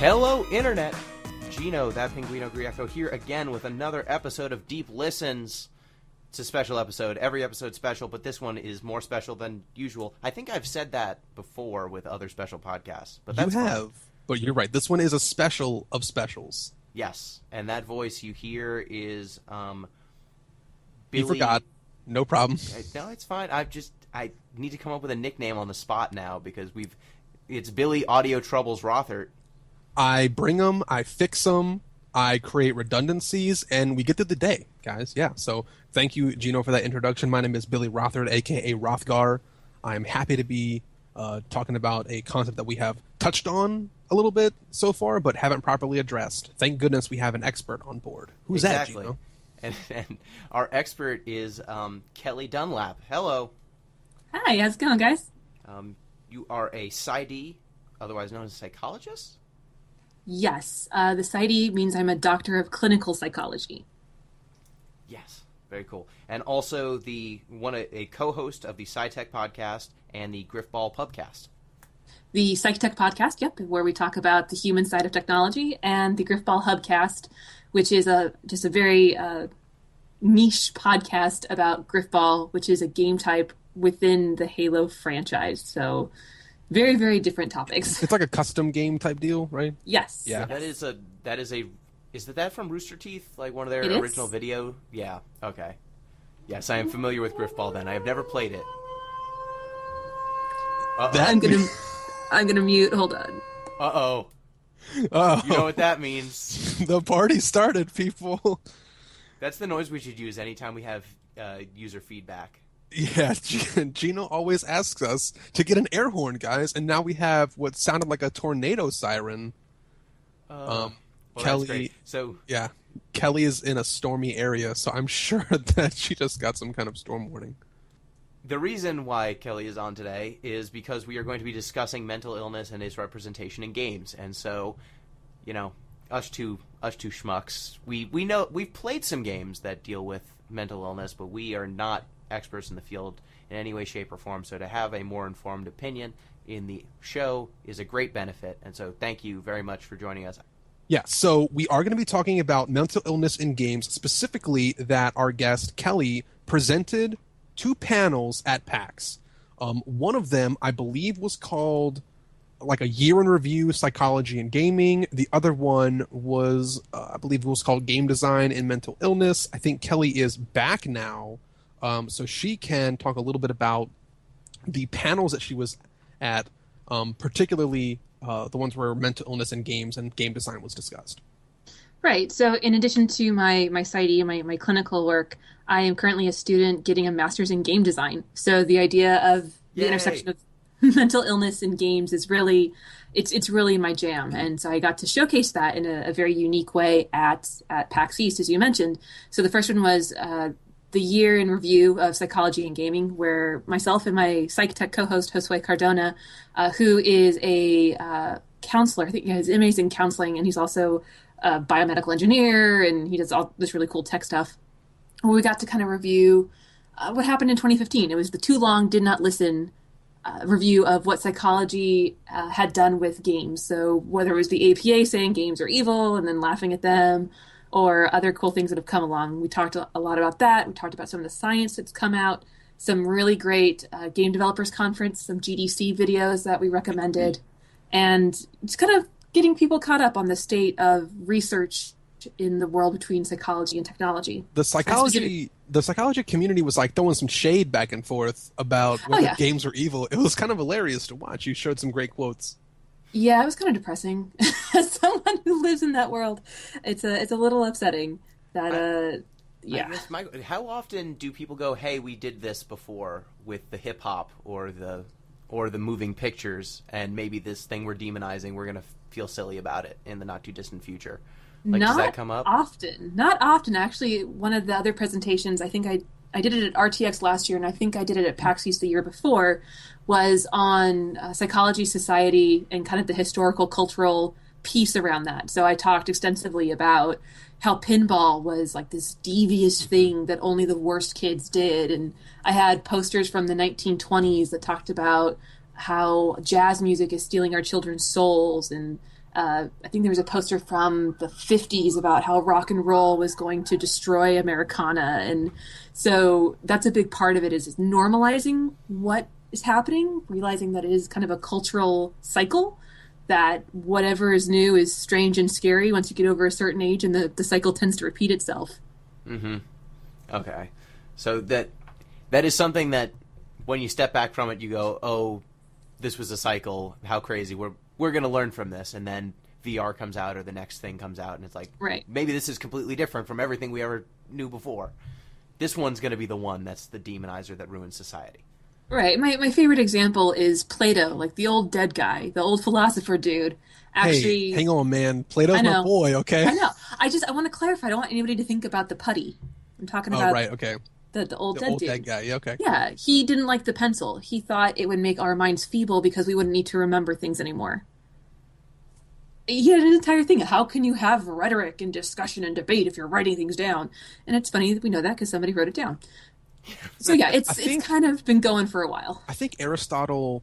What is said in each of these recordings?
Hello, Internet! Gino, that Pinguino Grieco, here again with another episode of Deep Listens. It's a special episode. Every episode's special, but this one is more special than usual. I think I've said that before with other special podcasts, but that's You have, fine. but you're right. This one is a special of specials. Yes, and that voice you hear is Billy. You forgot. No problem. No, it's fine. I need to come up with a nickname on the spot now because it's Billy Audio Troubles Rothert. I bring them, I fix them, I create redundancies, and we get through the day, guys. Yeah, so thank you, Gino, for that introduction. My name is Billy Rothert, a.k.a. Rothgar. I'm happy to be talking about a concept that we have touched on a little bit so far, but haven't properly addressed. Thank goodness we have an expert on board. Who's exactly. that, Gino? And our expert is Kelli Dunlap. Hello. Hi, how's it going, guys? You are a Psy.D, otherwise known as psychologist? Yes, the Psy.D means I'm a doctor of clinical psychology. Yes, very cool. And also a co-host of the Psy.Tech podcast and the Griffball Pubcast. The Psych.Tech podcast, yep, where we talk about the human side of technology, and the Griffball Hubcast, which is just a very niche podcast about Griffball, which is a game type within the Halo franchise. So very, very different topics. It's like a custom game type deal, right? Yes. Yeah. So is that from Rooster Teeth? Like one of their original video? Yeah. Okay. Yes, I am familiar with Griffball then. I have never played it. I'm gonna mute. Hold on. Uh-oh. Oh. You know what that means. The party started, people. That's the noise we should use anytime we have user feedback. Yeah, Gino always asks us to get an air horn, guys, and now we have what sounded like a tornado siren. Well, Kelli, so yeah, Kelli is in a stormy area, so I'm sure that she just got some kind of storm warning. The reason why Kelli is on today is because we are going to be discussing mental illness and its representation in games, and so, you know, us two schmucks, we know we've played some games that deal with mental illness, but we are not experts in the field in any way, shape, or form. So to have a more informed opinion in the show is a great benefit. And so thank you very much for joining us. Yeah, so we are going to be talking about mental illness in games, specifically that our guest Kelli presented 2 panels at PAX. One of them, I believe, was called like a year in review, psychology and gaming. The other one was, I believe it was called game design and mental illness. I think Kelli is back now. So she can talk a little bit about the panels that she was at, particularly the ones where mental illness in games and game design was discussed. Right. So in addition to my Psy.D, my clinical work, I am currently a student getting a master's in game design. So the idea of the intersection of mental illness in games is really, it's really my jam. And so I got to showcase that in a very unique way at PAX East, as you mentioned. So the first one was the year in review of psychology and gaming, where myself and my Psych.Tech co-host, Josue Cardona, who is a counselor, I think he has amazing counseling, and he's also a biomedical engineer, and he does all this really cool tech stuff. We got to kind of review what happened in 2015. It was the Too Long Did Not Listen review of what psychology had done with games. So whether it was the APA saying games are evil and then laughing at them, or other cool things that have come along. We talked a lot about that. We talked about some of the science that's come out, some really great Game Developers Conference, some GDC videos that we recommended, and just kind of getting people caught up on the state of research in the world between psychology and technology. The psychology community was like throwing some shade back and forth about whether games were evil. It was kind of hilarious to watch. You showed some great quotes. Yeah, it was kind of depressing. As someone who lives in that world, it's a little upsetting that how often do people go, "Hey, we did this before with the hip hop or the moving pictures, and maybe this thing we're demonizing, we're gonna feel silly about it in the not too distant future"? Like, does that come up? Not often. Actually, one of the other presentations, I think I did it at RTX last year, and I think I did it at PAX East the year before, was on psychology, society, and kind of the historical, cultural piece around that. So I talked extensively about how pinball was like this devious thing that only the worst kids did. And I had posters from the 1920s that talked about how jazz music is stealing our children's souls, and I think there was a poster from the 50s about how rock and roll was going to destroy Americana. And so that's a big part of it is normalizing what is happening, realizing that it is kind of a cultural cycle, that whatever is new is strange and scary once you get over a certain age, and the cycle tends to repeat itself. Mm-hmm. Okay. So that is something that when you step back from it, you go, oh, this was a cycle. How crazy. We're going to learn from this. And then VR comes out or the next thing comes out, and it's like, right, maybe this is completely different from everything we ever knew before. This one's going to be the one that's the demonizer that ruins society. Right. My favorite example is Plato, like the old dead guy, the old philosopher dude. Actually, hey, hang on, man. Plato's my boy, okay? I know. I want to clarify. I don't want anybody to think about the putty. I'm talking about right, okay. the old dead dude. Dead guy, yeah, okay. Yeah, he didn't like the pencil. He thought it would make our minds feeble because we wouldn't need to remember things anymore. He had an entire thing. How can you have rhetoric and discussion and debate if you're writing things down? And it's funny that we know that because somebody wrote it down. So yeah, it's kind of been going for a while. I think Aristotle,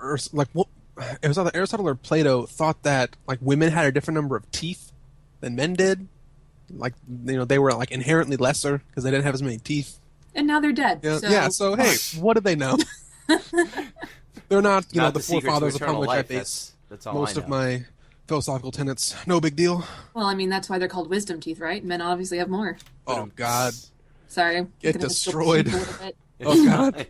or like it was either Aristotle or Plato, thought that like women had a different number of teeth than men did. Like they were like inherently lesser because they didn't have as many teeth. And now they're dead. Yeah. So hey, what did they know? They're not the forefathers upon which I base most of my philosophical tenets. No big deal. Well, I mean that's why they're called wisdom teeth, right? Men obviously have more. Oh God. Sorry. Get destroyed. Oh, God.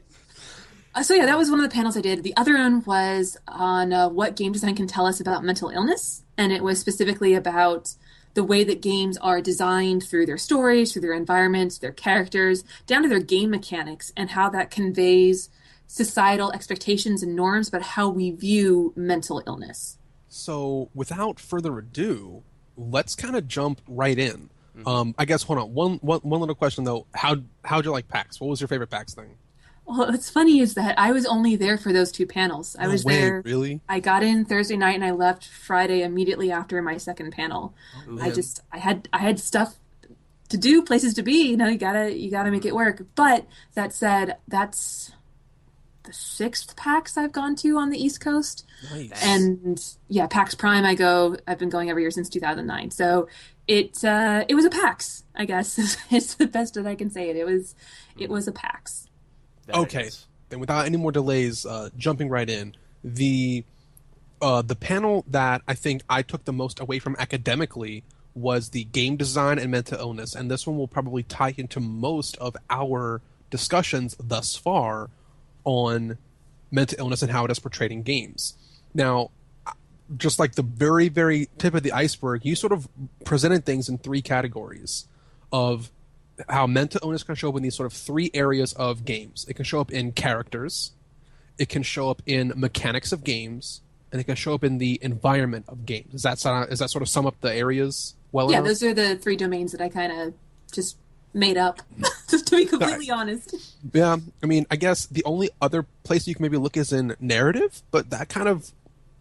So, yeah, that was one of the panels I did. The other one was on what game design can tell us about mental illness. And it was specifically about the way that games are designed through their stories, through their environments, their characters, down to their game mechanics, and how that conveys societal expectations and norms about how we view mental illness. So, without further ado, let's kind of jump right in. I guess, hold on. One little question, though. How'd you like PAX? What was your favorite PAX thing? Well, what's funny is that I was only there for those two panels. I was there. Really? I got in Thursday night and I left Friday immediately after my second panel. Ooh. I had stuff to do, places to be. You gotta make it work. But that said, that's the 6th PAX I've gone to on the East Coast. Nice. And yeah, PAX Prime I've been going every year since 2009. So it was a PAX, I guess. It's the best that I can say it. It was a PAX. Okay. Then without any more delays, jumping right in, the panel that I think I took the most away from academically was the game design and mental illness, and this one will probably tie into most of our discussions thus far on mental illness and how it is portrayed in games. Now, just like the very, very tip of the iceberg, you sort of presented things in 3 categories of how mental illness can show up in these sort of 3 areas of games. It can show up in characters, it can show up in mechanics of games, and it can show up in the environment of games. Does that sort of sum up the areas well enough? Yeah, those are the 3 domains that I kind of just made up, just to be completely honest. Yeah, I mean, I guess the only other place you can maybe look is in narrative, but that kind of,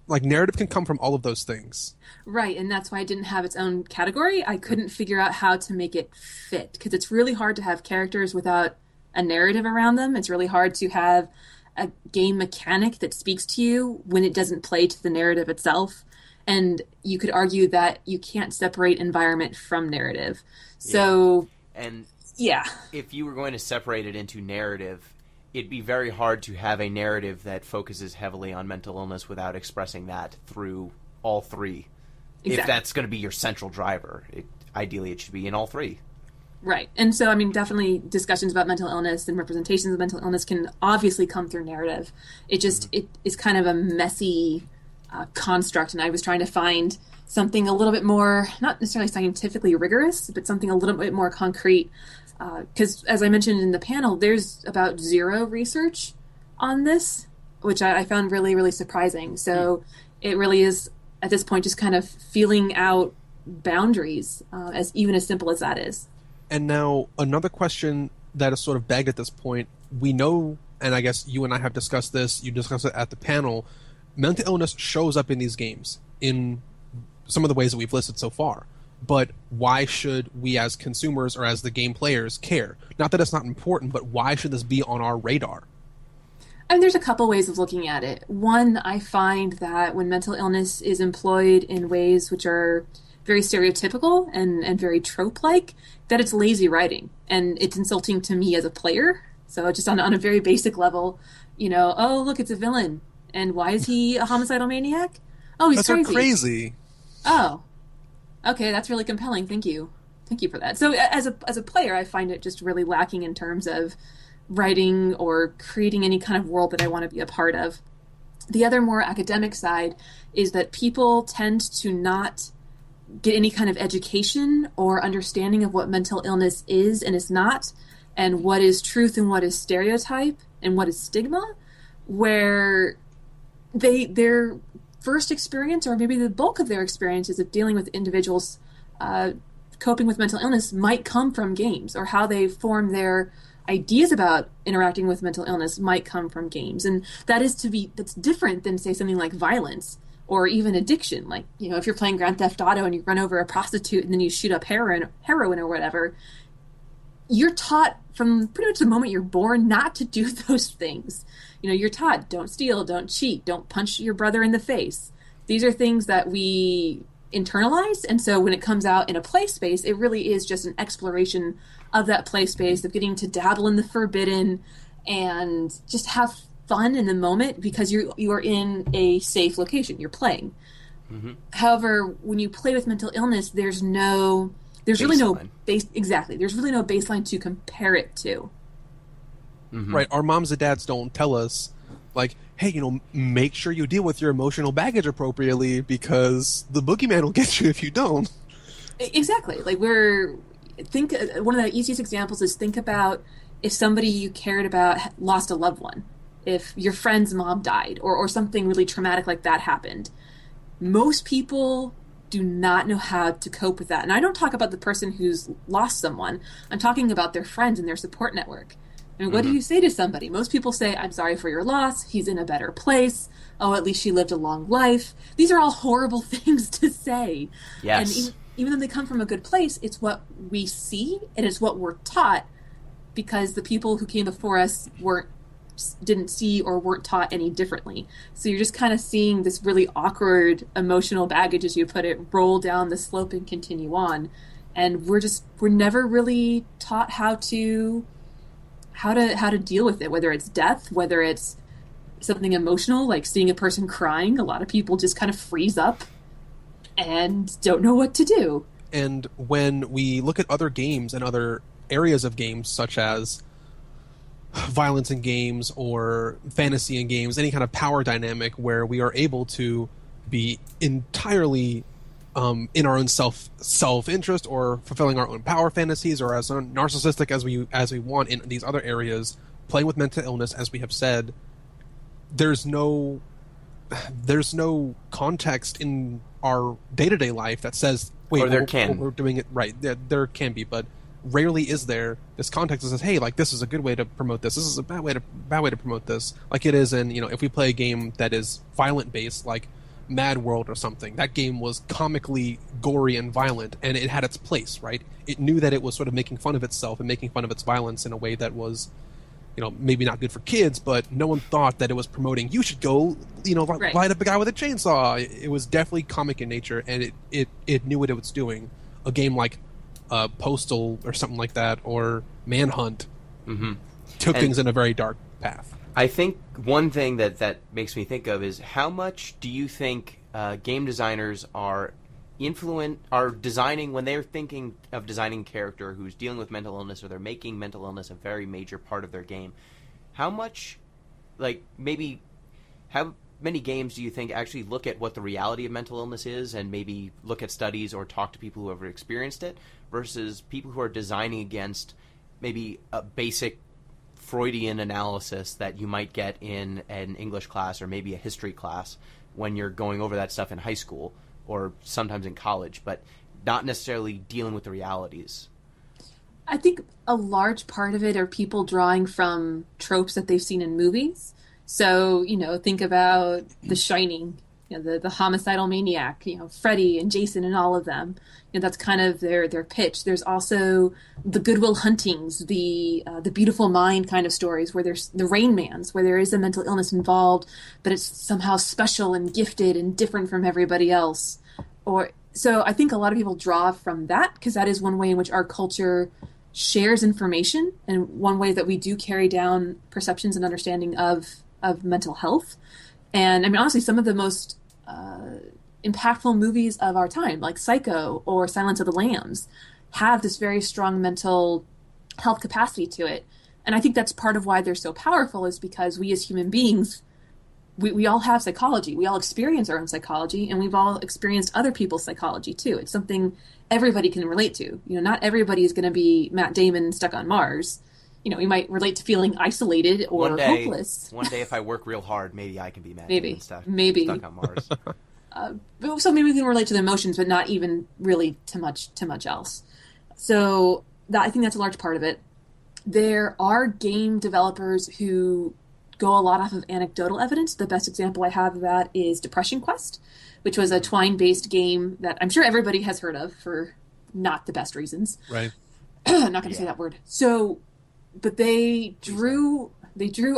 like, narrative can come from all of those things. Right, and that's why it didn't have its own category. I couldn't figure out how to make it fit, because it's really hard to have characters without a narrative around them. It's really hard to have a game mechanic that speaks to you when it doesn't play to the narrative itself. And you could argue that you can't separate environment from narrative. So... And yeah, if you were going to separate it into narrative, it'd be very hard to have a narrative that focuses heavily on mental illness without expressing that through all 3. Exactly. If that's going to be your central driver, ideally it should be in all 3. Right. And so, I mean, it discussions about mental illness and representations of mental illness can obviously come through narrative. It just, it is kind of a messy construct, and I was trying to find something a little bit more, not necessarily scientifically rigorous, but something a little bit more concrete. Because, as I mentioned in the panel, there's about 0 research on this, which I found really, really surprising. So it really is, at this point, just kind of feeling out boundaries, even as simple as that is. And now, another question that is sort of begged at this point, we know, and I guess you and I have discussed this, you discussed it at the panel, mental illness shows up in these games in some of the ways that we've listed so far. But why should we as consumers or as the game players care? Not that it's not important, but why should this be on our radar? And there's a couple ways of looking at it. One, I find that when mental illness is employed in ways which are very stereotypical and very trope-like, that it's lazy writing and it's insulting to me as a player. So just on a very basic level, oh, look, it's a villain. And why is he a homicidal maniac? Oh, he's That's so crazy. crazy. Oh, okay, that's really compelling. Thank you. Thank you for that. So as a player, I find it just really lacking in terms of writing or creating any kind of world that I want to be a part of. The other more academic side is that people tend to not get any kind of education or understanding of what mental illness is and is not, and what is truth and what is stereotype and what is stigma, where their first experience, or maybe the bulk of their experiences of dealing with individuals coping with mental illness, might come from games, or how they form their ideas about interacting with mental illness might come from games. And that's different than, say, something like violence or even addiction. Like, if you're playing Grand Theft Auto and you run over a prostitute and then you shoot up heroin or whatever, you're taught from pretty much the moment you're born not to do those things. You're taught, don't steal, don't cheat, don't punch your brother in the face. These are things that we internalize, and so when it comes out in a play space, it really is just an exploration of that play space, of getting to dabble in the forbidden and just have fun in the moment, because you are in a safe location, you're playing. Mm-hmm. However, when you play with mental illness, there's really no baseline to compare it to. Mm-hmm. Right. Our moms and dads don't tell us, like, hey, make sure you deal with your emotional baggage appropriately, because the boogeyman will get you if you don't. Exactly. Like, one of the easiest examples is, think about if somebody you cared about lost a loved one, if your friend's mom died, or something really traumatic like that happened. Most people do not know how to cope with that. And I don't talk about the person who's lost someone. I'm talking about their friends and their support network. And what do you say to somebody? Most people say, I'm sorry for your loss. He's in a better place. Oh, at least she lived a long life. These are all horrible things to say. Yes. And even though they come from a good place, it's what we see and it's what we're taught, because the people who came before us didn't see or weren't taught any differently. So you're just kind of seeing this really awkward emotional baggage, as you put it, roll down the slope and continue on. And we're never really taught how to deal with it, whether it's death, whether it's something emotional, like seeing a person crying. A lot of people just kind of freeze up and don't know what to do. And when we look at other games and other areas of games, such as violence in games or fantasy in games, any kind of power dynamic where we are able to be entirely in our own self-interest, or fulfilling our own power fantasies, or as narcissistic as we want in these other areas, playing with mental illness, as we have said, there's no context in our day-to-day life that says, wait, we're doing it right. There can be, but rarely is there this context that says, hey, like, this is a good way to promote this. This is a bad way to promote this. Like it is in, if we play a game that is violent based, like Mad World or something, that game was comically gory and violent, and it had its place, right? It knew that it was sort of making fun of itself and making fun of its violence in a way that was, maybe not good for kids, but no one thought that it was promoting, you should go, light up a guy with a chainsaw. It was definitely comic in nature, and it knew what it was doing. A game like Postal or something like that, or Manhunt, took things in a very dark path. I think one thing that makes me think of is, how much do you think game designers are designing, when they're thinking of designing a character who's dealing with mental illness, or they're making mental illness a very major part of their game, how much, maybe how many games do you think actually look at what the reality of mental illness is, and maybe look at studies or talk to people who have experienced it, versus people who are designing against maybe a basic Freudian analysis that you might get in an English class or maybe a history class when you're going over that stuff in high school or sometimes in college, but not necessarily dealing with the realities? I think a large part of it are people drawing from tropes that they've seen in movies. So, think about The Shining the homicidal maniac, Freddy and Jason and all of them. That's kind of their pitch. There's also the Goodwill Huntings, the Beautiful Mind kind of stories, where there's the Rain Mans, where there is a mental illness involved, but it's somehow special and gifted and different from everybody else. So I think a lot of people draw from that, because that is one way in which our culture shares information, and one way that we do carry down perceptions and understanding of mental health. And I mean, honestly, some of the most impactful movies of our time, like Psycho or Silence of the Lambs, have this very strong mental health capacity to it. And I think that's part of why they're so powerful, is because we as human beings, we all have psychology. We all experience our own psychology, and we've all experienced other people's psychology too. It's something everybody can relate to. Not everybody is going to be Matt Damon stuck on Mars. We might relate to feeling isolated or hopeless. One day, if I work real hard, maybe I can be Matt Damon stuck on Mars. So maybe we can relate to the emotions, but not even really too much else. So I think that's a large part of it. There are game developers who go a lot off of anecdotal evidence. The best example I have of that is Depression Quest, which was a Twine-based game that I'm sure everybody has heard of for not the best reasons. Right. Not going to say that word. So, but they drew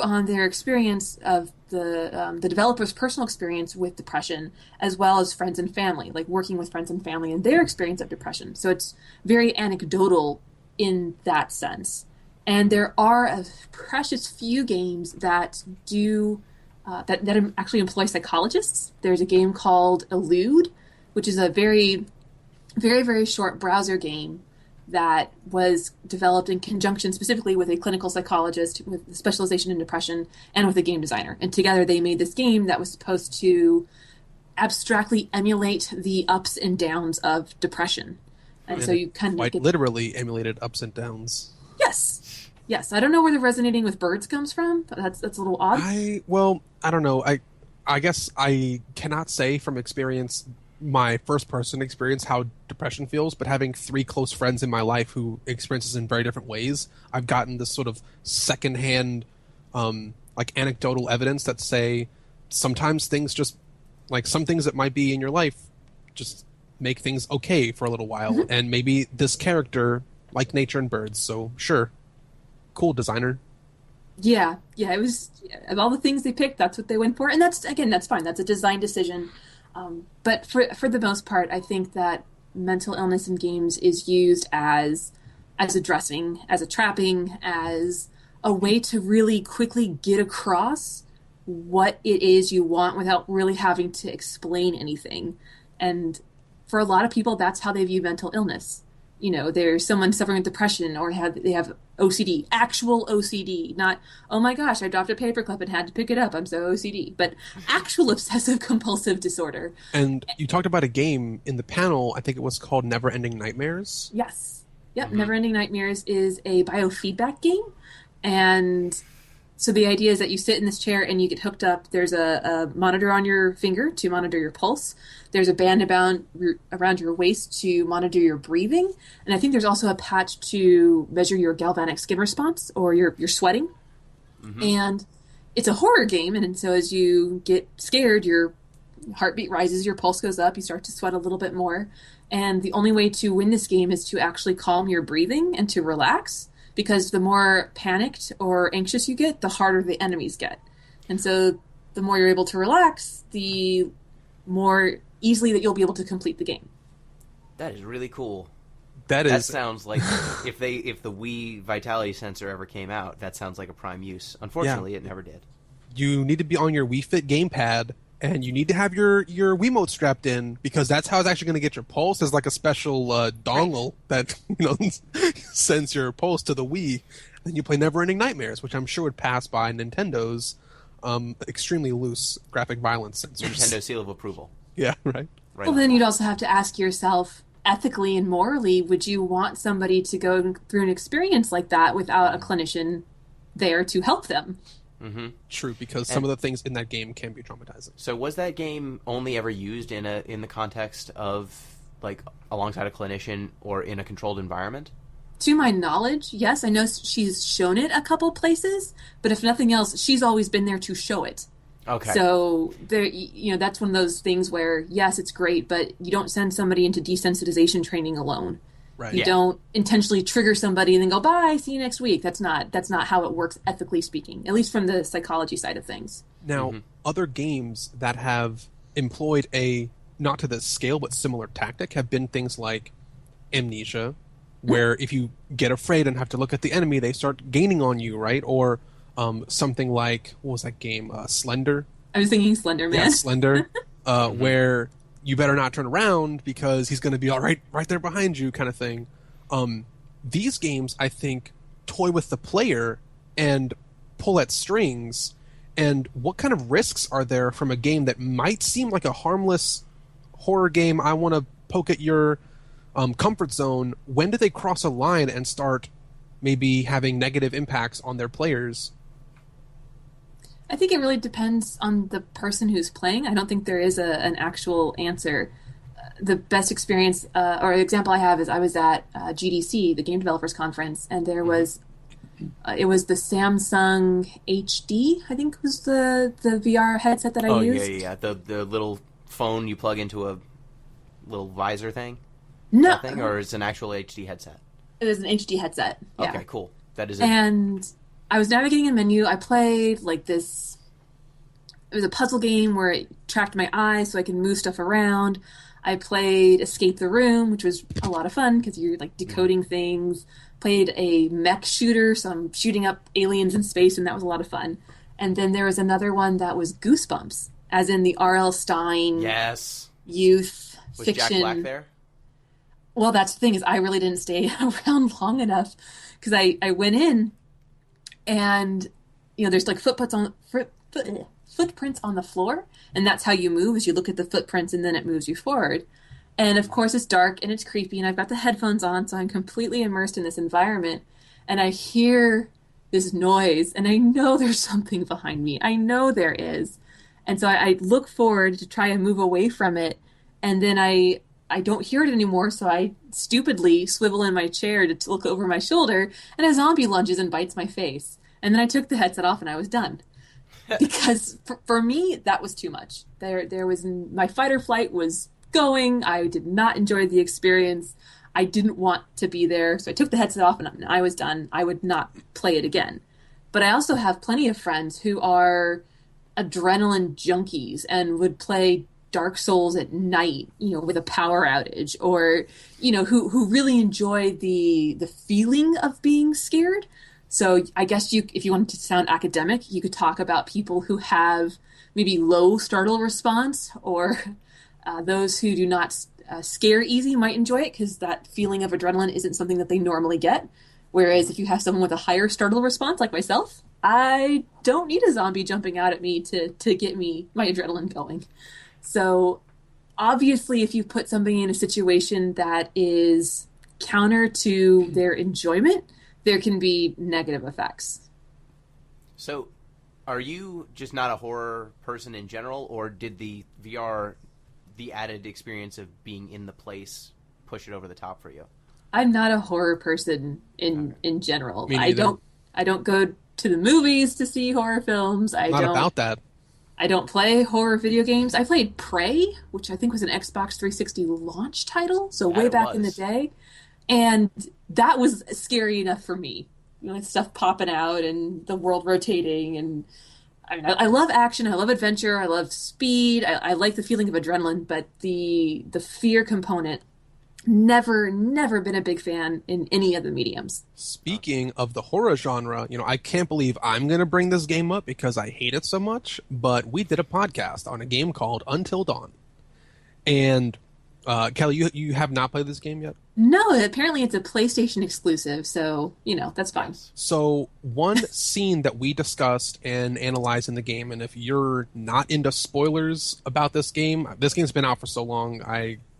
on their experience of the developer's personal experience with depression, as well as friends and family, like working with friends and family and their experience of depression. So it's very anecdotal in that sense. And there are a precious few games that do that actually employ psychologists. There's a game called Elude, which is a very, very, very short browser game that was developed in conjunction specifically with a clinical psychologist with specialization in depression and with a game designer. And together they made this game that was supposed to abstractly emulate the ups and downs of depression. And so you kind of quite literally emulated ups and downs. Yes. I don't know where the resonating with birds comes from, but that's a little odd. I don't know. I guess I cannot say from experience, my first person experience, how depression feels, but having 3 close friends in my life who experiences in very different ways, I've gotten this sort of secondhand like anecdotal evidence that say sometimes things just, like some things that might be in your life just make things okay for a little while. Mm-hmm. And maybe this character like nature and birds, so sure. Cool, designer. Yeah, it was, of all the things they picked, that's what they went for. And that's fine. That's a design decision. But for the most part, I think that mental illness in games is used as a dressing, as a trapping, as a way to really quickly get across what it is you want without really having to explain anything. And for a lot of people, that's how they view mental illness. There's someone suffering with depression, or they have OCD, actual OCD, not, oh my gosh, I dropped a paperclip and had to pick it up, I'm so OCD, but actual obsessive compulsive disorder. And you talked about a game in the panel, I think it was called Neverending Nightmares? Yes. Yep, mm-hmm. Neverending Nightmares is a biofeedback game, and so the idea is that you sit in this chair and you get hooked up. There's a monitor on your finger to monitor your pulse. There's a band around your waist to monitor your breathing. And I think there's also a patch to measure your galvanic skin response, or your sweating. Mm-hmm. And it's a horror game. And so as you get scared, your heartbeat rises, your pulse goes up, you start to sweat a little bit more. And the only way to win this game is to actually calm your breathing and to relax. Because the more panicked or anxious you get, the harder the enemies get. And so the more you're able to relax, the more easily that you'll be able to complete the game. That is really cool. That sounds like if the Wii Vitality sensor ever came out, that sounds like a prime use. Unfortunately, It never did. You need to be on your Wii Fit gamepad, and you need to have your Wiimote strapped in, because that's how it's actually going to get your pulse. There's like a special dongle that sends your pulse to the Wii. Then you play Neverending Nightmares, which I'm sure would pass by Nintendo's extremely loose graphic violence sensors. Nintendo seal of approval. Yeah, right. Well, then you'd also have to ask yourself, ethically and morally, would you want somebody to go through an experience like that without a clinician there to help them? Mm-hmm. True, because some of the things in that game can be traumatizing. So was that game only ever used in the context of, like, alongside a clinician or in a controlled environment? To my knowledge, yes. I know she's shown it a couple places, but if nothing else, she's always been there to show it. Okay. So there, that's one of those things where yes, it's great, but you don't send somebody into desensitization training alone. Right. You don't intentionally trigger somebody and then go, bye, see you next week. That's not how it works, ethically speaking, at least from the psychology side of things. Now, other games that have employed a, not to the scale, but similar tactic have been things like Amnesia, where if you get afraid and have to look at the enemy, they start gaining on you, right? Or something like, what was that game? Slender? I was thinking Slender Man. Yeah, Slender, where you better not turn around because he's going to be all right there behind you kind of thing. These games, I think, toy with the player and pull at strings. And what kind of risks are there from a game that might seem like a harmless horror game? I want to poke at your comfort zone. When do they cross a line and start maybe having negative impacts on their players? I think it really depends on the person who's playing. I don't think there is an actual answer. The best experience or example I have is I was at GDC, the Game Developers Conference, and there was it was the Samsung HD, I think was the VR headset that I used. Yeah. The little phone you plug into a little visor thing? No. That thing, or it's an actual HD headset? It was an HD headset. Yeah. Okay, cool. That is it. And I was navigating a menu. I played like this. It was a puzzle game where it tracked my eyes so I can move stuff around. I played Escape the Room, which was a lot of fun because you're like decoding things. Played a mech shooter, so I'm shooting up aliens in space, and that was a lot of fun. And then there was another one that was Goosebumps, as in the R.L. Stein youth was fiction. Jack Black there? Well, that's the thing is I really didn't stay around long enough because I went in and there's like footprints on the floor, and that's how you move is you look at the footprints and then it moves you forward. And of course it's dark and it's creepy and I've got the headphones on, so I'm completely immersed in this environment and I hear this noise and I know there's something behind me. I know there is. And so I look forward to try and move away from it, and then I don't hear it anymore, so I stupidly swivel in my chair to look over my shoulder, and a zombie lunges and bites my face. And then I took the headset off and I was done. Because for me, that was too much. There was my fight or flight was going. I did not enjoy the experience. I didn't want to be there, so I took the headset off and I was done. I would not play it again. But I also have plenty of friends who are adrenaline junkies and would play Dark Souls at night, with a power outage, or, who really enjoy the feeling of being scared. So I guess if you wanted to sound academic, you could talk about people who have maybe low startle response, or those who do not scare easy might enjoy it because that feeling of adrenaline isn't something that they normally get. Whereas if you have someone with a higher startle response, like myself, I don't need a zombie jumping out at me to get my adrenaline going. So obviously, if you put somebody in a situation that is counter to their enjoyment, there can be negative effects. So are you just not a horror person in general, or did the VR, the added experience of being in the place, push it over the top for you? I'm not a horror person in general. Me I don't go to the movies to see horror films. Not about that. I don't play horror video games. I played Prey, which I think was an Xbox 360 launch title, so way back in the day. And that was scary enough for me. Stuff popping out and the world rotating. And I love action. I love adventure. I love speed. I like the feeling of adrenaline. But the fear component, never been a big fan in any of the mediums. Speaking of the horror genre, I can't believe I'm going to bring this game up because I hate it so much, but we did a podcast on a game called Until Dawn. And Kelli, you have not played this game yet? No, apparently it's a PlayStation exclusive, so, that's fine. So one scene that we discussed and analyzed in the game, and if you're not into spoilers about this game's been out for so long,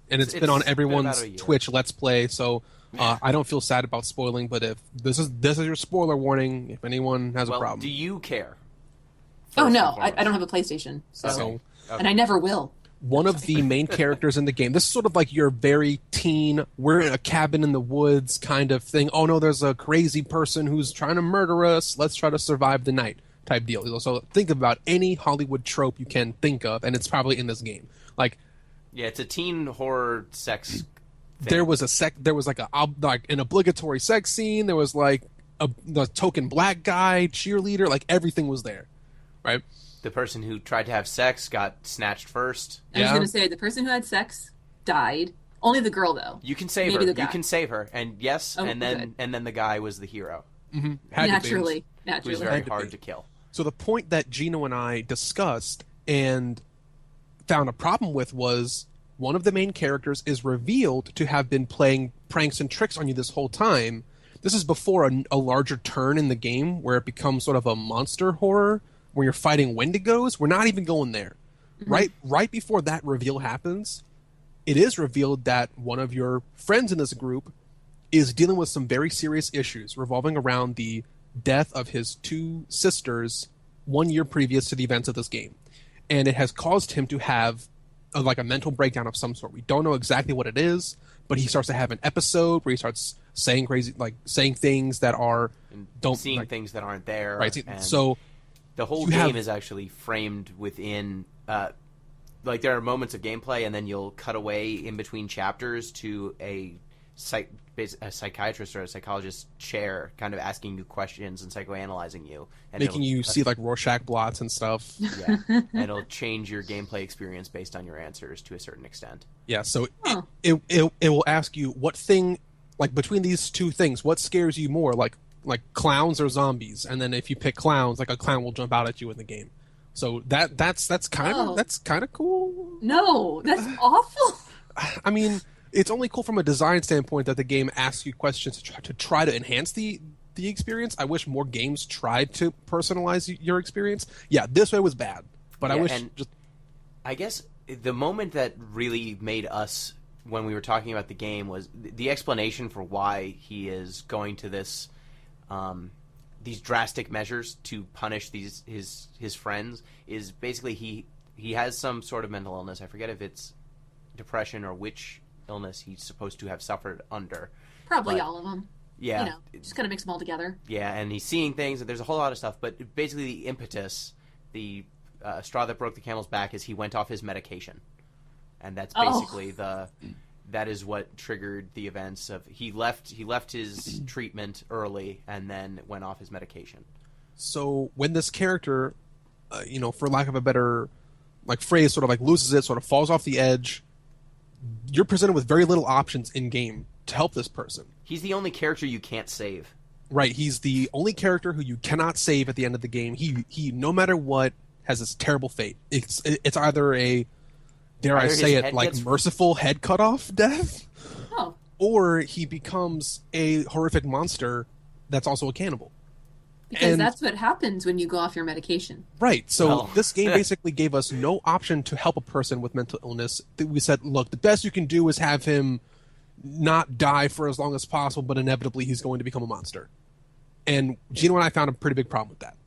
it's been on everyone's Twitch Let's Play, so I don't feel sad about spoiling, but if this is your spoiler warning, if anyone has a problem. Do you care? Oh, no, I don't have a PlayStation, so. And I never will. One of the main characters in the game, this is sort of like your very teen, we're in a cabin in the woods kind of thing. Oh no, there's a crazy person who's trying to murder us. Let's try to survive the night type deal. So think about any Hollywood trope you can think of, and it's probably in this game. Like, yeah, it's a teen horror sex thing. There was like an obligatory sex scene. There was like the token black guy, cheerleader, like everything was there, right? The person who tried to have sex got snatched first. I was going to say the person who had sex died. Only the girl, though. You can save her. You can save her, and then the guy was the hero. Mm-hmm. Naturally. It was very hard to kill. So the point that Gino and I discussed and found a problem with was one of the main characters is revealed to have been playing pranks and tricks on you this whole time. This is before a larger turn in the game where it becomes sort of a monster horror where you're fighting Wendigos. We're not even going there. Mm-hmm. Right before that reveal happens, it is revealed that one of your friends in this group is dealing with some very serious issues revolving around the death of his two sisters 1 year previous to the events of this game. And it has caused him to have a mental breakdown of some sort. We don't know exactly what it is, but he starts to have an episode where he starts saying saying things that are seeing things that aren't there. Right. So the whole game is actually framed within there are moments of gameplay, and then you'll cut away in between chapters to a psychiatrist or a psychologist's chair kind of asking you questions and psychoanalyzing you. And making you see like Rorschach blots and stuff. Yeah. And it'll change your gameplay experience based on your answers to a certain extent. Yeah, so it will ask you what thing, like between these two things, what scares you more, like clowns or zombies? And then if you pick clowns, like a clown will jump out at you in the game. So that's kind of cool. No, that's awful. I mean, it's only cool from a design standpoint that the game asks you questions to try to enhance the experience. I wish more games tried to personalize your experience. Yeah, this way was bad, but I guess the moment that really made us, when we were talking about the game, was the explanation for why he is going to this these drastic measures to punish his friends is basically he has some sort of mental illness. I forget if it's depression or which illness he's supposed to have suffered under. Probably all of them. Yeah. Just kind of mix them all together. Yeah, and he's seeing things, and there's a whole lot of stuff, but basically the impetus, the straw that broke the camel's back is he went off his medication. And that's basically that is what triggered the events of he left his treatment early and then went off his medication. So when this character, for lack of a better phrase, sort of loses it, sort of falls off the edge, you're presented with very little options in game to help this person. He's the only character you can't save. Right, he's the only character who you cannot save at the end of the game. He no matter what has this terrible fate. It's either a, dare I say it, merciful head cut off death, or he becomes a horrific monster that's also a cannibal. Because that's what happens when you go off your medication. Right. So this game basically gave us no option to help a person with mental illness. We said, look, the best you can do is have him not die for as long as possible, but inevitably he's going to become a monster. And Gino and I found a pretty big problem with that.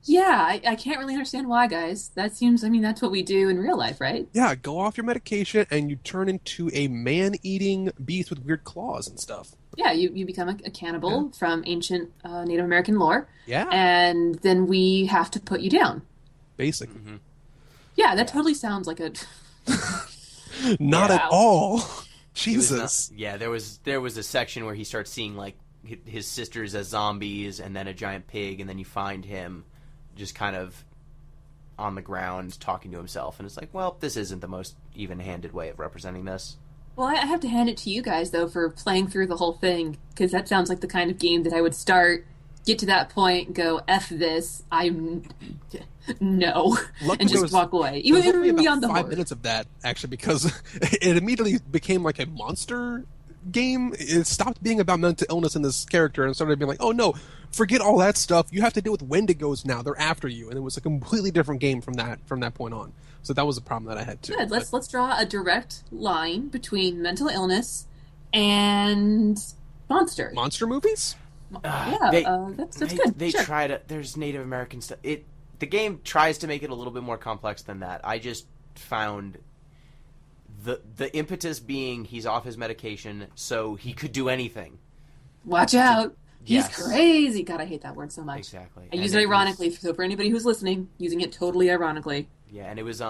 Yeah, I can't really understand why, guys. That seems, that's what we do in real life, right? Yeah, go off your medication and you turn into a man-eating beast with weird claws and stuff. Yeah, you become a cannibal from ancient Native American lore. Yeah. And then we have to put you down. Basically. Mm-hmm. Yeah, that totally sounds like a... Not at all. Jesus. There was a section where he starts seeing, his sisters as zombies and then a giant pig, and then you find him just kind of on the ground talking to himself. And it's like, well, this isn't the most even-handed way of representing this. Well, I have to hand it to you guys, though, for playing through the whole thing, because that sounds like the kind of game that I would start, get to that point, go, F this, no, and just walk away. Even beyond the 5 minutes of that, actually, because it immediately became like a monster game. It stopped being about mental illness in this character and started being like, oh no, forget all that stuff. You have to deal with Wendigos now. They're after you. And it was a completely different game from that point on. So that was a problem that I had too. Good. Let's draw a direct line between mental illness and monster movies. That's good. They try to. There's Native American stuff. The game tries to make it a little bit more complex than that. I just found the impetus being he's off his medication, so he could do anything. Watch out. He's Yes. crazy. God, I hate that word so much. Exactly. I use it ironically, so for anybody who's listening, using it totally ironically. Yeah, and it was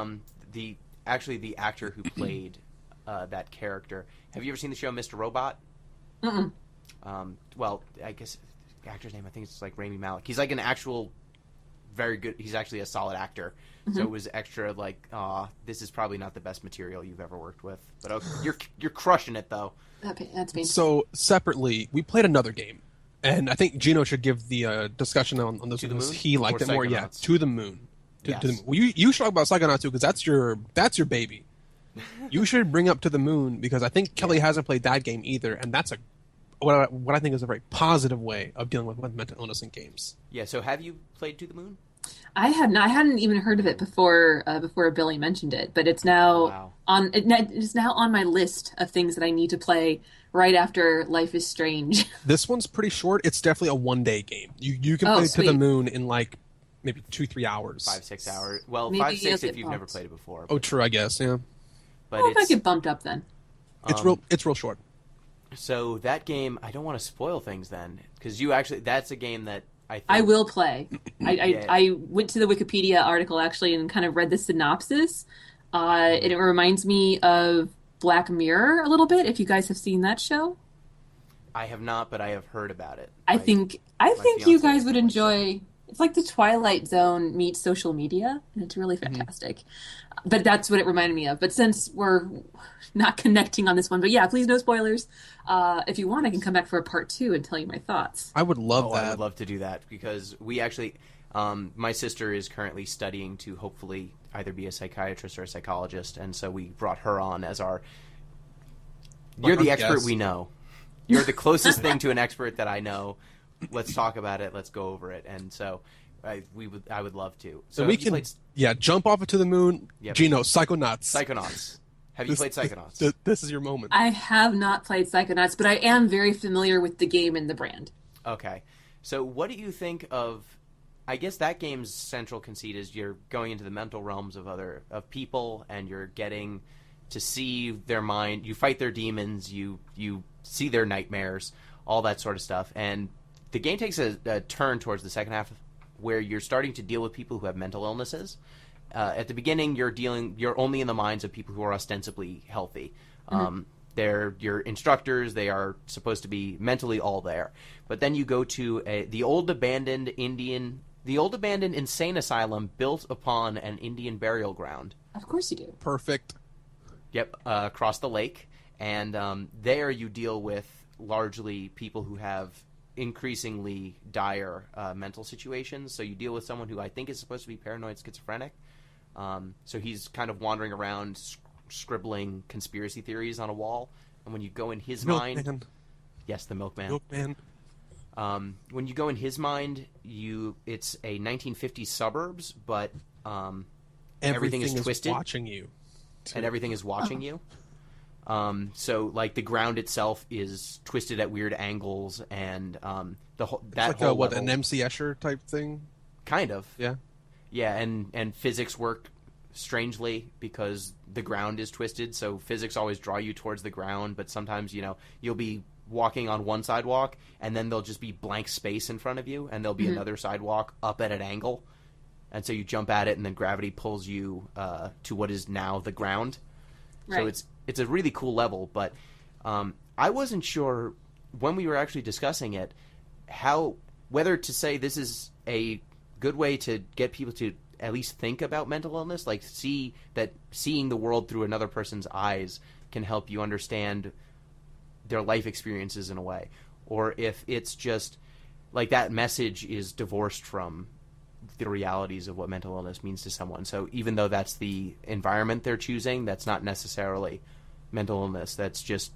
the actor who played that character. Have you ever seen the show Mr. Robot? Mm-mm. Well, I guess the actor's name, I think it's like Rami Malek. He's like an actual very good. He's actually a solid actor. So it was extra like, this is probably not the best material you've ever worked with, but okay, you're crushing it though. That's painful. So separately, we played another game, and I think Gino should give the discussion on this because he liked it more. Yeah, To the Moon. To the Moon. Well, you should talk about Psychonauts too because that's your baby. You should bring up To the Moon because I think Kelly hasn't played that game either, and that's what I think is a very positive way of dealing with mental illness in games. Yeah. So have you played To the Moon? I had not. I hadn't even heard of it before Billy mentioned it, but it's now it's now on my list of things that I need to play right after Life is Strange. This one's pretty short. It's definitely a 1-day game. You can play To the Moon in like maybe 2-3 hours. 5-6 hours. Well, Maybe 5-6 if you've never played it before. Oh, true. I guess. Yeah. But if I get bumped up, then it's real short. So that game, I don't want to spoil things then, because that's a game that I will play. I went to the Wikipedia article actually and kind of read the synopsis. And it reminds me of Black Mirror a little bit. If you guys have seen that show, I have not, but I have heard about it. I think you guys would enjoy. It's like the Twilight Zone meets social media, and it's really fantastic. But that's what it reminded me of. But since we're not connecting on this one, but yeah, please no spoilers. If you want, I can come back for a part 2 and tell you my thoughts. I would love that. I would love to do that because we actually, my sister is currently studying to hopefully either be a psychiatrist or a psychologist, and so we brought her on as our. You're the expert we know. You're the closest thing to an expert that I know. Let's talk about it. Let's go over it. And so I would love to. So we can jump off To the Moon. Yep. Gino, Psychonauts. Have you played Psychonauts? This is your moment. I have not played Psychonauts, but I am very familiar with the game and the brand. Okay. So what do you think of, I guess that game's central conceit is you're going into the mental realms of people and you're getting to see their mind. You fight their demons. You see their nightmares, all that sort of stuff. And the game takes a turn towards the second half where you're starting to deal with people who have mental illnesses. At the beginning, you're only in the minds of people who are ostensibly healthy. They're your instructors. They are supposed to be mentally all there. But then you go to the old abandoned insane asylum built upon an Indian burial ground. Of course you do. Perfect. Yep, across the lake. And there you deal with largely people who have increasingly dire mental situations. So you deal with someone who I think is supposed to be paranoid schizophrenic. So he's kind of wandering around scribbling conspiracy theories on a wall. And when you go in his mind... Yes, the Milkman. When you go in his mind, it's a 1950s suburbs, but everything is twisted. Watching you. And everything is watching you. So, like, the ground itself is twisted at weird angles, and an MC Escher type thing? Kind of. Yeah. Yeah, and physics work strangely because the ground is twisted, so physics always draw you towards the ground, but sometimes, you'll be walking on one sidewalk, and then there'll just be blank space in front of you, and there'll be another sidewalk up at an angle, and so you jump at it, and then gravity pulls you to what is now the ground. Right. So it's a really cool level, but I wasn't sure when we were actually discussing it whether to say this is a good way to get people to at least think about mental illness, like see that seeing the world through another person's eyes can help you understand their life experiences in a way, or if it's just like that message is divorced from the realities of what mental illness means to someone. So even though that's the environment they're choosing, that's not necessarily mental illness. That's just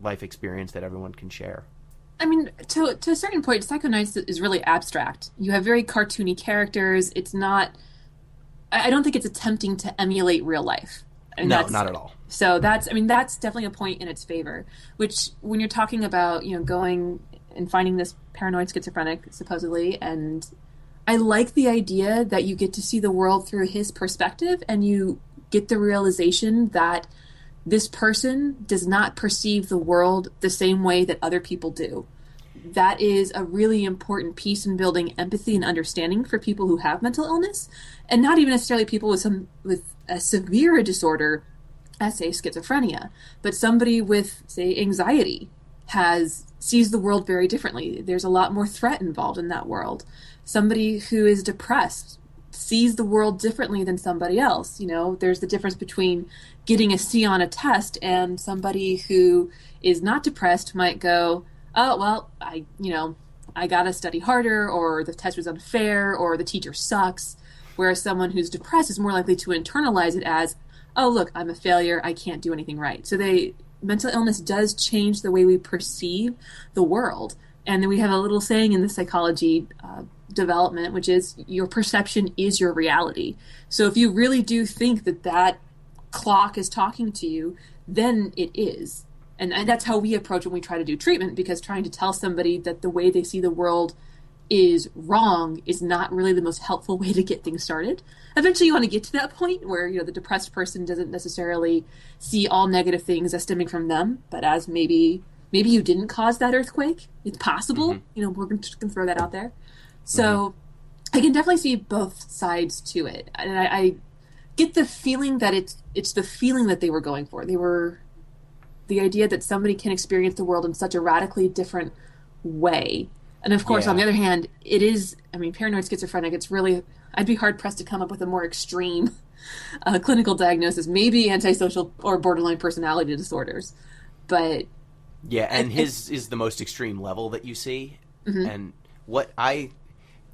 life experience that everyone can share. I mean, to a certain point, Psychonauts is really abstract. You have very cartoony characters. It's not... I don't think it's attempting to emulate real life. No, not at all. So that's definitely a point in its favor. Which, when you're talking about, going and finding this paranoid schizophrenic, supposedly, and I like the idea that you get to see the world through his perspective, and you get the realization that this person does not perceive the world the same way that other people do. that is a really important piece in building empathy and understanding for people who have mental illness, and not even necessarily people with a severe disorder, as say schizophrenia, but somebody with say anxiety sees the world very differently. There's a lot more threat involved in that world. Somebody who is depressed sees the world differently than somebody else. There's the difference between getting a C on a test and somebody who is not depressed might go, oh, well, I got to study harder, or the test was unfair, or the teacher sucks. Whereas someone who's depressed is more likely to internalize it as, oh, look, I'm a failure. I can't do anything right. So mental illness does change the way we perceive the world. And then we have a little saying in the psychology development, which is your perception is your reality. So if you really do think that clock is talking to you, then it is. And that's how we approach when we try to do treatment, because trying to tell somebody that the way they see the world is wrong is not really the most helpful way to get things started. Eventually you want to get to that point where the depressed person doesn't necessarily see all negative things as stemming from them, but as maybe you didn't cause that earthquake. It's possible. Mm-hmm. We're going to throw that out there. So I can definitely see both sides to it. And I get the feeling that it's the feeling that they were going for. They were the idea that somebody can experience the world in such a radically different way. And of course, on the other hand, it is, paranoid schizophrenic, it's really, I'd be hard pressed to come up with a more extreme clinical diagnosis, maybe antisocial or borderline personality disorders. But yeah, and his is the most extreme level that you see. And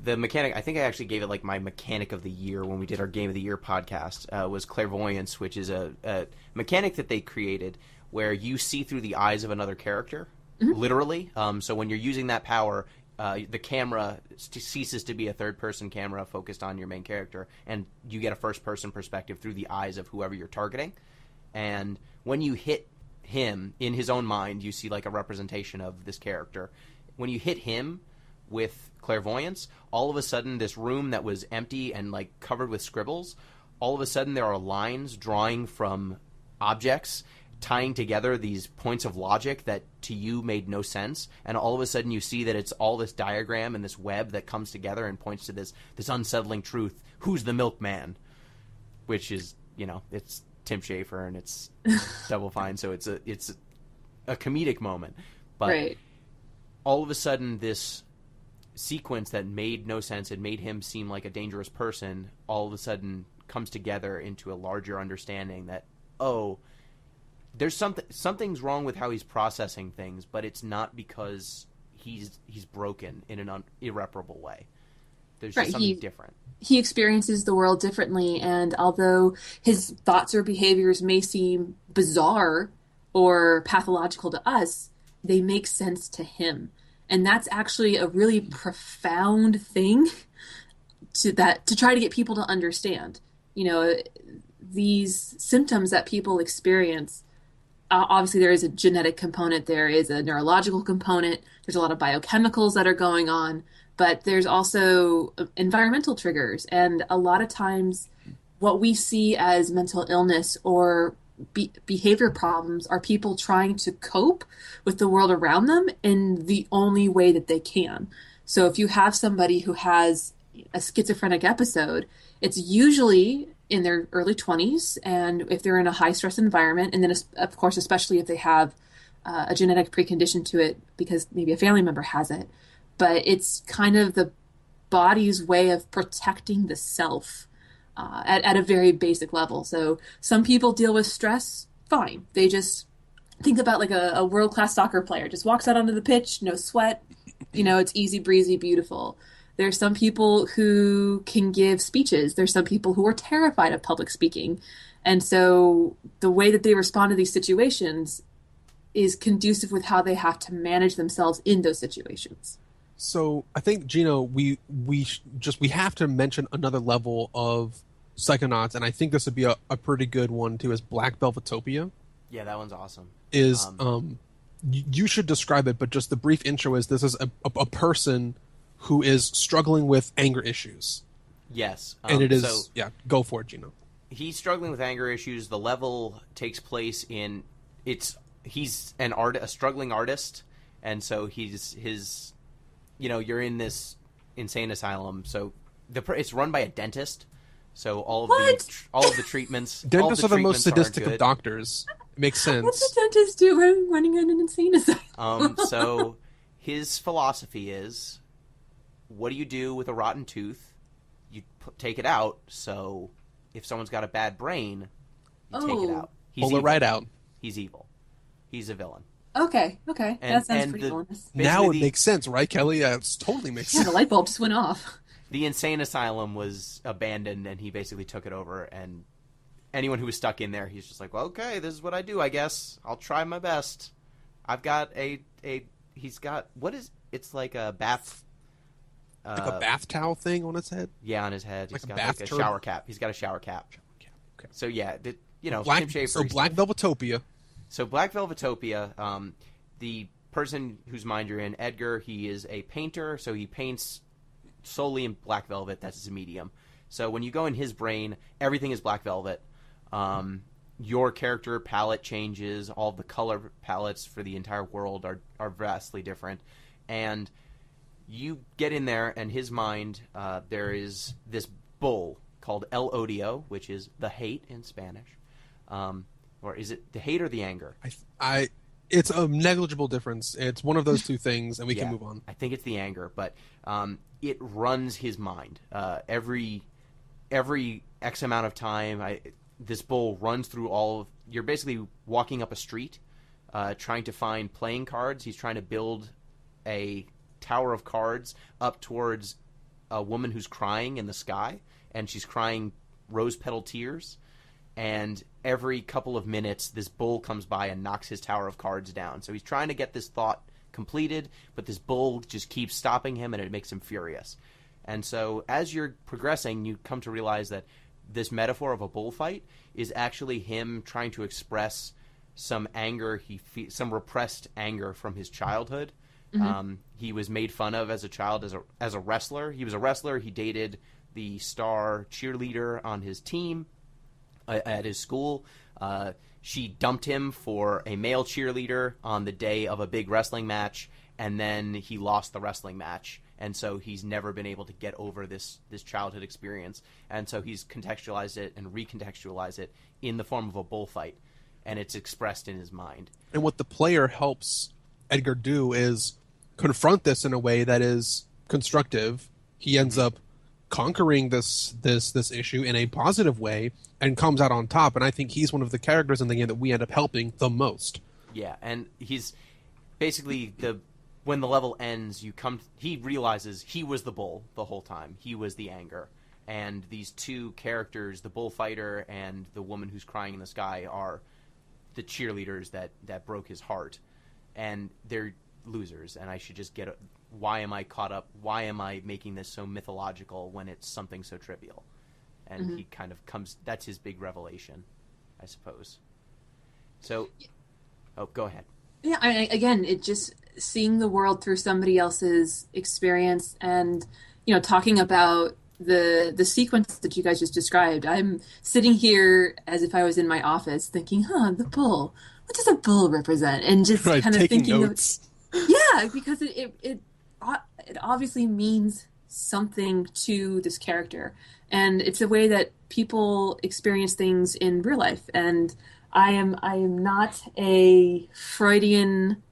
the mechanic, I think I actually gave it like my mechanic of the year when we did our Game of the Year podcast, was Clairvoyance, which is a mechanic that they created where you see through the eyes of another character, literally. So when you're using that power, the camera ceases to be a third-person camera focused on your main character, and you get a first-person perspective through the eyes of whoever you're targeting. And when you hit him, in his own mind, you see like a representation of this character. When you hit him with Clairvoyance, all of a sudden this room that was empty and like covered with scribbles, all of a sudden there are lines drawing from objects, tying together these points of logic that to you made no sense, and all of a sudden you see that it's all this diagram and this web that comes together and points to this unsettling truth: who's the milkman? Which is, it's Tim Schafer and it's Double Fine, so it's a comedic moment. But all of a sudden this sequence that made no sense, it made him seem like a dangerous person, all of a sudden comes together into a larger understanding that, oh, there's something's wrong with how he's processing things, but it's not because he's broken in an irreparable way. There's just something different. He experiences the world differently, and although his thoughts or behaviors may seem bizarre or pathological to us, they make sense to him. And that's actually a really profound thing to try to get people to understand. These symptoms that people experience, obviously there is a genetic component, there is a neurological component, there's a lot of biochemicals that are going on, but there's also environmental triggers. And a lot of times what we see as mental illness or behavior problems are people trying to cope with the world around them in the only way that they can. So if you have somebody who has a schizophrenic episode, it's usually in their early 20s, and if they're in a high-stress environment, and then, of course, especially if they have a genetic precondition to it because maybe a family member has it. But it's kind of the body's way of protecting the self at a very basic level. So some people deal with stress fine. They just think about like a world-class soccer player. Just walks out onto the pitch, no sweat. It's easy breezy, beautiful. There's some people who can give speeches. There's some people who are terrified of public speaking. And so the way that they respond to these situations is conducive with how they have to manage themselves in those situations. So I think, Gino, we have to mention another level of Psychonauts, and I think this would be a pretty good one too, is Black Velvetopia. Yeah, that one's awesome. You should describe it, but just the brief intro is this is a person who is struggling with anger issues. Yes. And it is, go for it, Gino. He's struggling with anger issues. The level takes place he's a struggling artist, and so his you're in this insane asylum. So it's run by a dentist. So all of the treatments. Dentists are the most sadistic of doctors. It makes sense. What's a dentist do running in an insane asylum? So his philosophy is, what do you do with a rotten tooth? You take it out. So if someone's got a bad brain, you take it out. Pull it right out. He's evil. He's a villain. Okay. That sounds pretty villainous. Now it makes sense, right, Kelly? Yeah, it totally makes sense. Yeah, the light bulb just went off. The insane asylum was abandoned, and he basically took it over. And anyone who was stuck in there, he's just like, well, okay, this is what I do, I guess. I'll try my best. I've got he's got, it's like a bath. Like a bath towel thing on his head? Yeah, on his head. Like he's got a shower cap. He's got a shower cap. Okay. So, yeah, Tim Schafer. So Black Velvetopia. So Black Velvetopia, the person whose mind you're in, Edgar, he is a painter, so he paints solely in black velvet. That's his medium. So when you go in his brain, everything is black velvet. Your character palette changes. All the color palettes for the entire world are vastly different. And you get in there, and his mind, there is this bull called El Odio, which is the hate in Spanish. Or is it the hate or the anger? It's a negligible difference. It's one of those two things, and we can move on. I think it's the anger, but it runs his mind. Every X amount of time, this bull runs through all of... You're basically walking up a street, trying to find playing cards. He's trying to build a tower of cards up towards a woman who's crying in the sky, and she's crying rose petal tears. And every couple of minutes, this bull comes by and knocks his tower of cards down. So he's trying to get this thought completed, but this bull just keeps stopping him, and it makes him furious. And so as you're progressing, you come to realize that this metaphor of a bullfight is actually him trying to express some anger, some repressed anger from his childhood. Mm-hmm. He was made fun of as a child as a wrestler. He was a wrestler. He dated the star cheerleader on his team at his school. She dumped him for a male cheerleader on the day of a big wrestling match, and then he lost the wrestling match. And so he's never been able to get over this childhood experience. And so he's contextualized it and recontextualized it in the form of a bullfight, and it's expressed in his mind. And what the player helps Edgar do is confront this in a way that is constructive. He ends up conquering this issue in a positive way and comes out on top. And I think he's one of the characters in the game that we end up helping the most. Yeah, and he's basically when the level ends, he realizes he was the bull the whole time. He was the anger. And these two characters, the bullfighter and the woman who's crying in the sky, are the cheerleaders that broke his heart. And they're losers, and I should just why am I caught up? Why am I making this so mythological when it's something so trivial? And he kind of that's his big revelation, I suppose. So, go ahead. Yeah, again, it just seeing the world through somebody else's experience, and talking about the sequence that you guys just described. I'm sitting here as if I was in my office, thinking, the bull. What does a bull represent? And just kind of thinking notes. Yeah, because it obviously means something to this character, and it's a way that people experience things in real life. And I am not a Freudian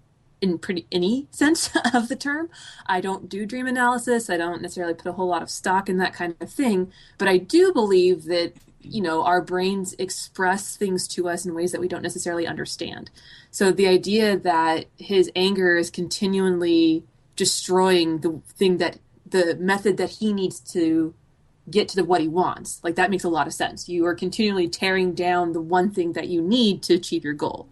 in any sense of the term. I don't do dream analysis. I don't necessarily put a whole lot of stock in that kind of thing. But I do believe that our brains express things to us in ways that we don't necessarily understand. So the idea that his anger is continually destroying the method that he needs to get to what he wants, like, that makes a lot of sense. You are continually tearing down the one thing that you need to achieve your goal.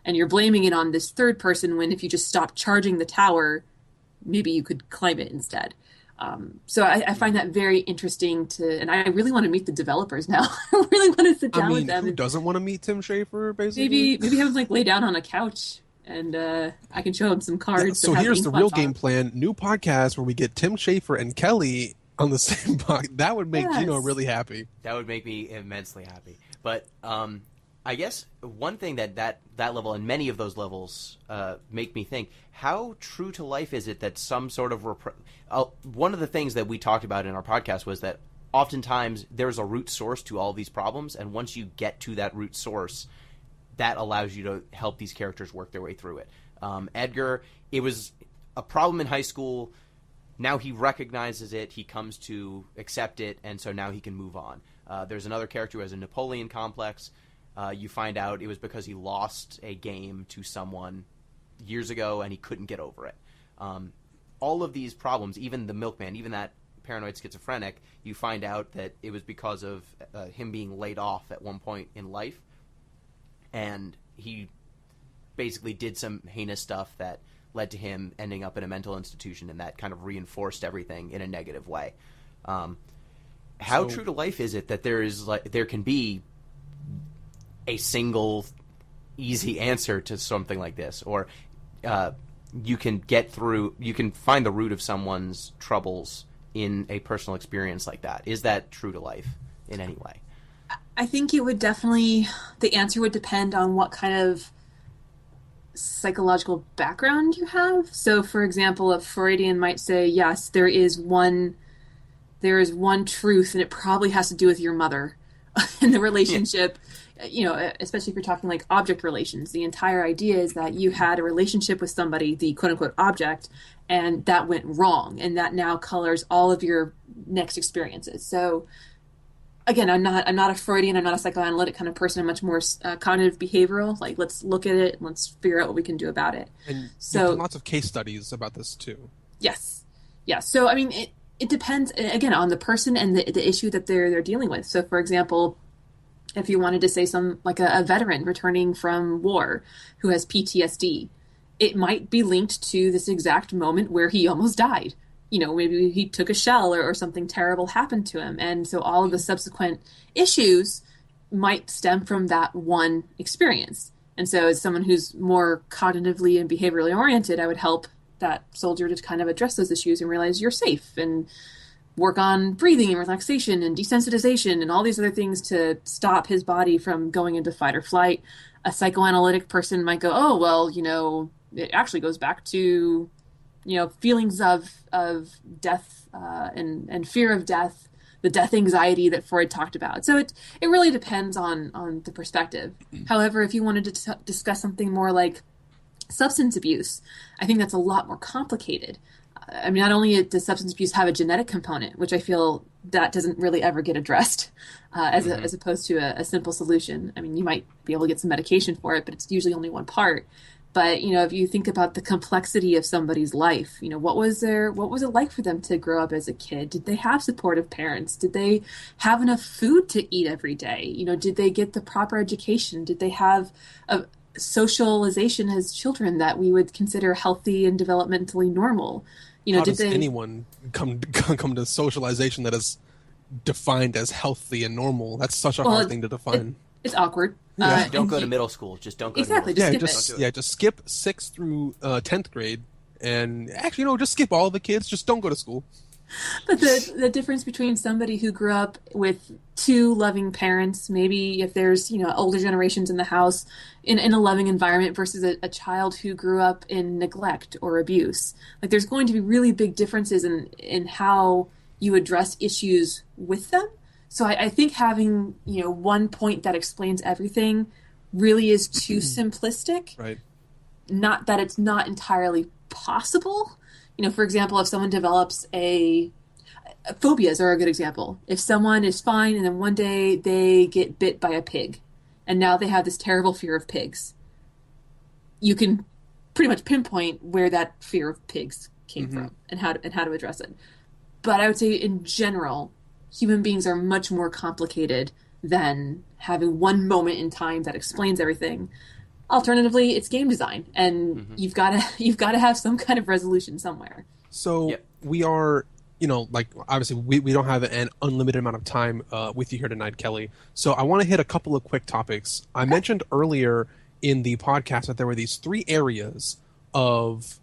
And you're blaming it on this third person when if you just stop charging the tower, maybe you could climb it instead. So I find that very interesting and I really want to meet the developers now. I really want to sit down with them. Who doesn't want to meet Tim Schafer, basically? Maybe have him lay down on a couch and I can show him some cards. Yeah, so here's the real game plan. New podcast where we get Tim Schafer and Kelly on the same podcast. That would make Gino really happy. That would make me immensely happy. But I guess one thing that level and many of those levels make me think, how true to life is it that some sort of one of the things that we talked about in our podcast was that oftentimes there's a root source to all these problems, and once you get to that root source, that allows you to help these characters work their way through it. Edgar, it was a problem in high school. Now he recognizes it, he comes to accept it, and so now he can move on. There's another character who has a Napoleon complex. You find out it was because he lost a game to someone years ago and he couldn't get over it. All of these problems, even the milkman, even that paranoid schizophrenic, you find out that it was because of him being laid off at one point in life. And he basically did some heinous stuff that led to him ending up in a mental institution, and that kind of reinforced everything in a negative way. How true to life is it that there can be a single easy answer to something like this, or you can find the root of someone's troubles in a personal experience like that? Is that true to life in any way? I think it would definitely, the answer would depend on what kind of psychological background you have. So, for example, a Freudian might say, yes, there is one truth, and it probably has to do with your mother and the relationship. Especially if you're talking like object relations. The entire idea is that you had a relationship with somebody, the quote unquote object, and that went wrong, and that now colors all of your next experiences. So, again, I'm not a Freudian, I'm not a psychoanalytic kind of person. I'm much more cognitive behavioral. Like, let's look at it and let's figure out what we can do about it. And so lots of case studies about this too. Yes. Yeah. So, I mean, it depends, again, on the person and the issue that they're dealing with. So, for example, if you wanted to say a veteran returning from war who has PTSD, it might be linked to this exact moment where he almost died. Maybe he took a shell or something terrible happened to him. And so all of the subsequent issues might stem from that one experience. And so as someone who's more cognitively and behaviorally oriented, I would help that soldier to kind of address those issues and realize you're safe, and work on breathing and relaxation and desensitization and all these other things to stop his body from going into fight or flight. A psychoanalytic person might go, oh, well, it actually goes back to, feelings of death and fear of death, the death anxiety that Freud talked about. So it really depends on the perspective. However, if you wanted to discuss something more like substance abuse, I think that's a lot more complicated. I mean, not only does substance abuse have a genetic component, which I feel that doesn't really ever get addressed as opposed to a simple solution. I mean, you might be able to get some medication for it, but it's usually only one part. But, if you think about the complexity of somebody's life, what was it like for them to grow up as a kid? Did they have supportive parents? Did they have enough food to eat every day? Did they get the proper education? Did they have a socialization as children that we would consider healthy and developmentally normal? How does anyone come to socialization that is defined as healthy and normal? That's such a hard thing to define. It's awkward. Yeah. Don't go to middle school. Just don't go to middle school. Just skip 6th through 10th grade. And actually, just skip all of the kids. Just don't go to school. But the difference between somebody who grew up with 2 loving parents, maybe if there's, older generations in the house in a loving environment versus a child who grew up in neglect or abuse. Like, there's going to be really big differences in how you address issues with them. So I think having, one point that explains everything really is too simplistic. Right. Not that it's not entirely possible. For example, if someone develops phobias are a good example. If someone is fine and then one day they get bit by a pig and now they have this terrible fear of pigs, you can pretty much pinpoint where that fear of pigs came from and how to address it. But I would say in general, human beings are much more complicated than having one moment in time that explains everything. Alternatively, it's game design, and you've got to have some kind of resolution somewhere. So we are, obviously we don't have an unlimited amount of time with you here tonight, Kelly. So I want to hit a couple of quick topics. I mentioned earlier in the podcast that there were these 3 areas of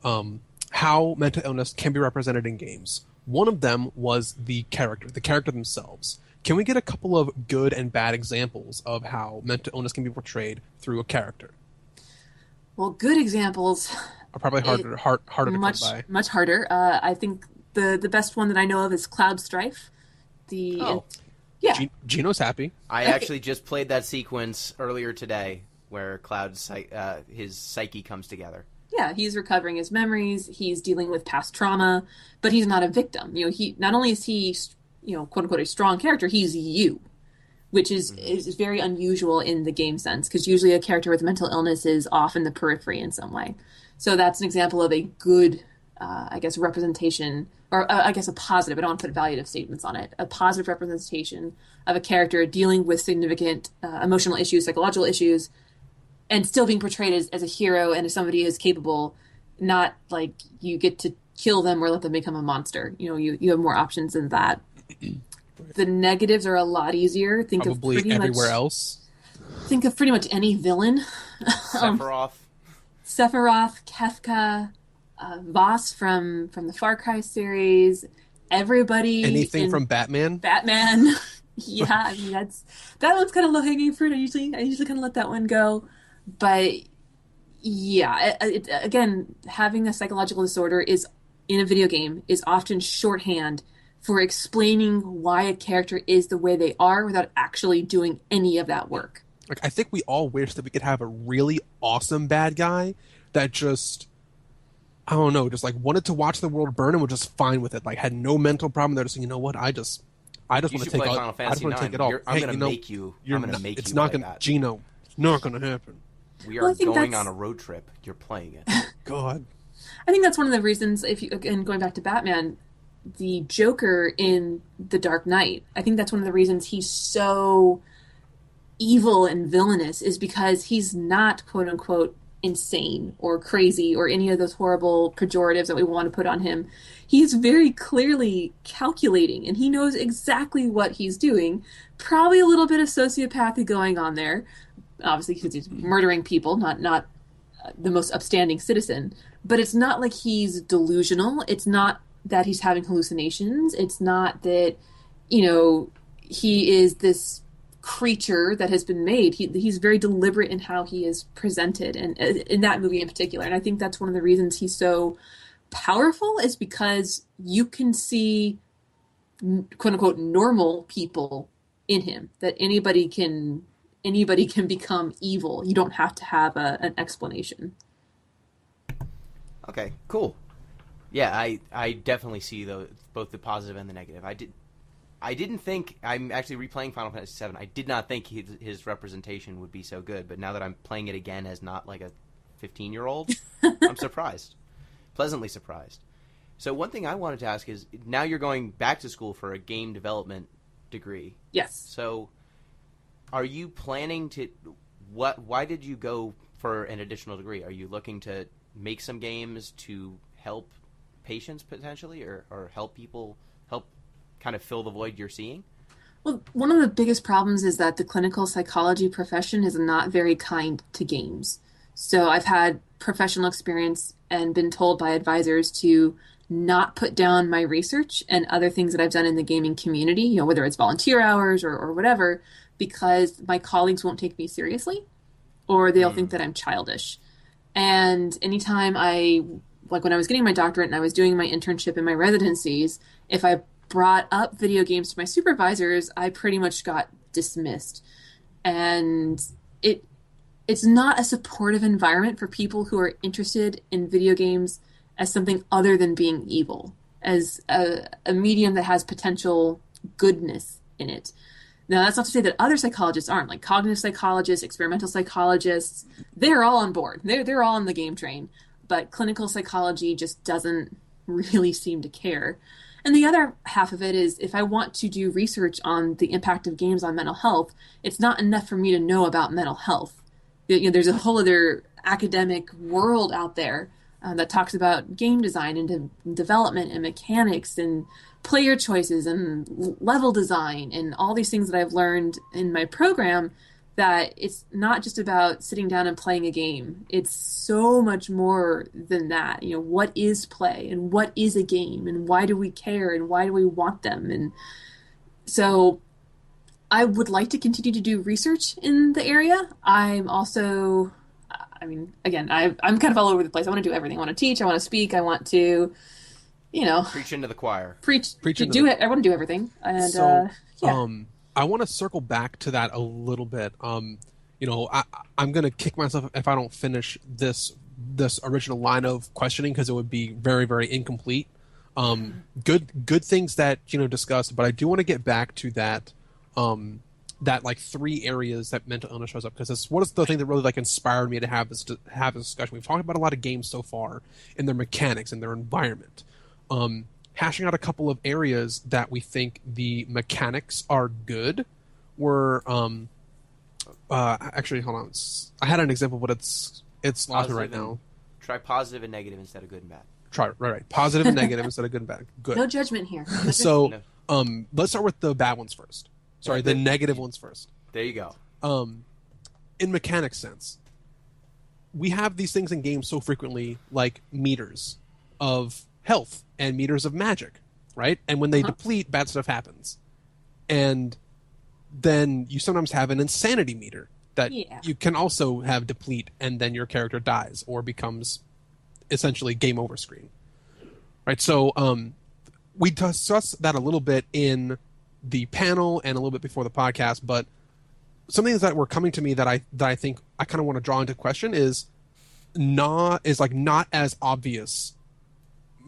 how mental illness can be represented in games. One of them was the character themselves. can we get a couple of good and bad examples of how mental illness can be portrayed through a character? Well, good examples Are probably harder to come by. Much harder. I think the best one that I know of is Cloud Strife. Yeah. Gino's happy. I actually just played that sequence earlier today where Cloud's his psyche comes together. Yeah, he's recovering his memories. He's dealing with past trauma, but he's not a victim. He not only is he, quote unquote, a strong character. He's you, which is very unusual in the game sense, because usually a character with mental illness is off in the periphery in some way. So that's an example of a good, representation, or a positive. I don't want to put evaluative statements on it. A positive representation of a character dealing with significant emotional issues, psychological issues, and still being portrayed as a hero and as somebody who's capable, not like you get to kill them or let them become a monster. You have more options than that. The negatives are a lot easier. Think of pretty much any villain. Sephiroth, Kefka, Voss from the Far Cry series, everybody. Anything from Batman? Batman. Yeah, I mean that one's kind of low hanging fruit. I usually kind of let that one go. But yeah, again, having a psychological disorder in a video game is often shorthand for explaining why a character is the way they are without actually doing any of that work. Like, I think we all wish that we could have a really awesome bad guy that just, I don't know, just like wanted to watch the world burn and was just fine with it. Like, had no mental problem. They're just saying, you know what, I just want to take it all. I'm going to make you. I'm going to make you. It's not going to, Gino. It's not going to happen. We are going on a road trip. You're playing it. God. I think that's one of the reasons, going back to Batman, the Joker in The Dark Knight, I think that's one of the reasons he's so evil and villainous, is because he's not, quote unquote, insane or crazy or any of those horrible pejoratives that we want to put on him. He's very clearly calculating, and he knows exactly what he's doing. Probably a little bit of sociopathy going on there, obviously, because he's murdering people, not the most upstanding citizen. But it's not like he's delusional. It's not that he's having hallucinations. It's not that, he is this creature that has been made. He's very deliberate in how he is presented, and in that movie in particular. And I think that's one of the reasons he's so powerful, is because you can see, quote unquote, normal people in him, that anybody can become evil. You don't have to have an explanation. Okay, cool. Yeah, I definitely see both the positive and the negative. I didn't think, I'm actually replaying Final Fantasy VII, I did not think his representation would be so good, but now that I'm playing it again as not like a 15-year-old, I'm surprised. Pleasantly surprised. So one thing I wanted to ask is, now you're going back to school for a game development degree. Yes. So are you planning to, why did you go for an additional degree? Are you looking to make some games to help patients potentially, or help people, help kind of fill the void you're seeing? Well, one of the biggest problems is that the clinical psychology profession is not very kind to games. So I've had professional experience and been told by advisors to not put down my research and other things that I've done in the gaming community, whether it's volunteer hours or whatever, because my colleagues won't take me seriously, or they'll think that I'm childish. And anytime when I was getting my doctorate and I was doing my internship and my residencies, if I brought up video games to my supervisors, I pretty much got dismissed. And it's not a supportive environment for people who are interested in video games as something other than being evil, as a medium that has potential goodness in it. Now, that's not to say that other psychologists aren't, like cognitive psychologists, experimental psychologists. They're all on board. They're all on the game train. But clinical psychology just doesn't really seem to care. And the other half of it is, if I want to do research on the impact of games on mental health, it's not enough for me to know about mental health. There's a whole other academic world out there that talks about game design and development and mechanics and player choices and level design and all these things that I've learned in my program, that it's not just about sitting down and playing a game. It's so much more than that. What is play, and what is a game, and why do we care, and why do we want them? And so I would like to continue to do research in the area. I'm also, I mean, again, I'm kind of all over the place. I want to do everything. I want to teach. I want to speak. I want to, preach into the choir. Preach to do it. I want to do everything. And So, yeah. I want to circle back to that a little bit. I'm going to kick myself if I don't finish this original line of questioning, because it would be very, very incomplete. Good things that discussed, but I do want to get back to that like 3 areas that mental illness shows up, because it's what is the thing that really like inspired me to have this discussion. We've talked about a lot of games so far and their mechanics and their environment. Hashing out a couple of areas that we think the mechanics are good were actually, hold on. I had an example, but it's lost me right now. Try positive and negative instead of good and bad. Try right. Positive and negative instead of good and bad. Good. No judgment here. So, let's start with the bad ones first. Sorry, the negative ones first. There you go. In mechanic sense, we have these things in games so frequently, like meters of health and meters of magic, right? And when they deplete, bad stuff happens. And then you sometimes have an insanity meter that you can also have deplete, and then your character dies or becomes essentially game over screen, right? So we discussed that a little bit in the panel and a little bit before the podcast, but some things that were coming to me that I think I kind of want to draw into question is not as obvious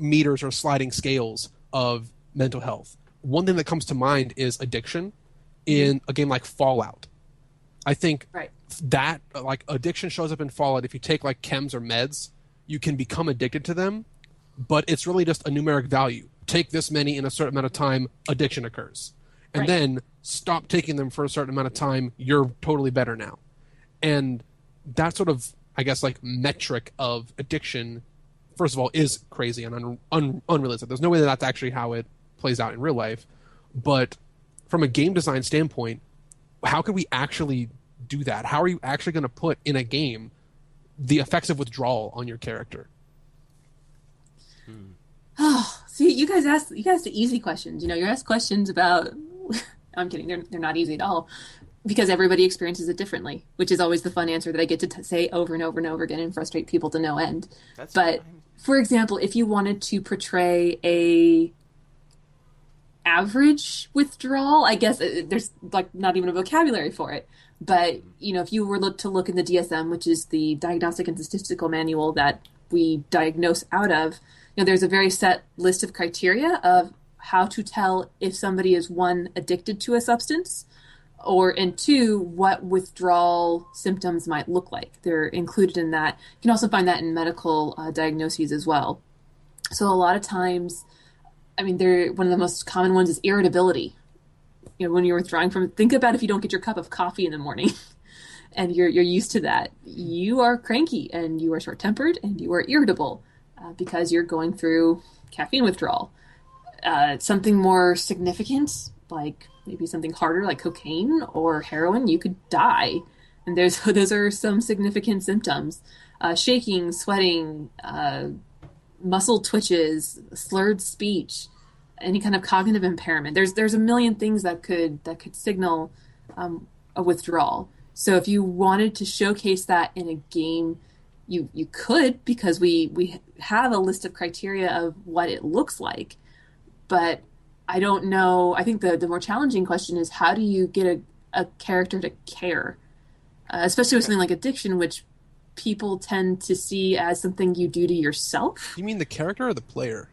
meters or sliding scales of mental health. One thing that comes to mind is addiction in a game like Fallout. I think that like addiction shows up in Fallout. If you take like chems or meds, you can become addicted to them, but it's really just a numeric value. Take this many in a certain amount of time, addiction occurs. And then stop taking them for a certain amount of time, you're totally better now. And that sort of, I guess, like metric of addiction, first of all, is crazy and unrealistic. There's no way that that's actually how it plays out in real life. But from a game design standpoint, how could we actually do that? How are you actually going to put in a game the effects of withdrawal on your character? Oh, see, you guys asked the easy questions. You ask questions about. I'm kidding. They're not easy at all, because everybody experiences it differently, which is always the fun answer that I get to say over and over and over again and frustrate people to no end. But fine. For example, if you wanted to portray a average withdrawal, I guess there's like not even a vocabulary for it. But if you were to look in the DSM, which is the Diagnostic and Statistical Manual that we diagnose out of, there's a very set list of criteria of how to tell if somebody is, 1, addicted to a substance, and 2, what withdrawal symptoms might look like. They're included in that. You can also find that in medical diagnoses as well. So a lot of times, one of the most common ones is irritability. When you're withdrawing from, think about if you don't get your cup of coffee in the morning and you're used to that, you are cranky and you are short-tempered and you are irritable because you're going through caffeine withdrawal. Something more significant, like maybe something harder like cocaine or heroin, you could die. And those are some significant symptoms. Shaking, sweating, muscle twitches, slurred speech, any kind of cognitive impairment. There's a million things that could signal a withdrawal. So if you wanted to showcase that in a game, you could, because we have a list of criteria of what it looks like. But I don't know. I think the more challenging question is, how do you get a character to care? Especially with something like addiction, which people tend to see as something you do to yourself. You mean the character or the player?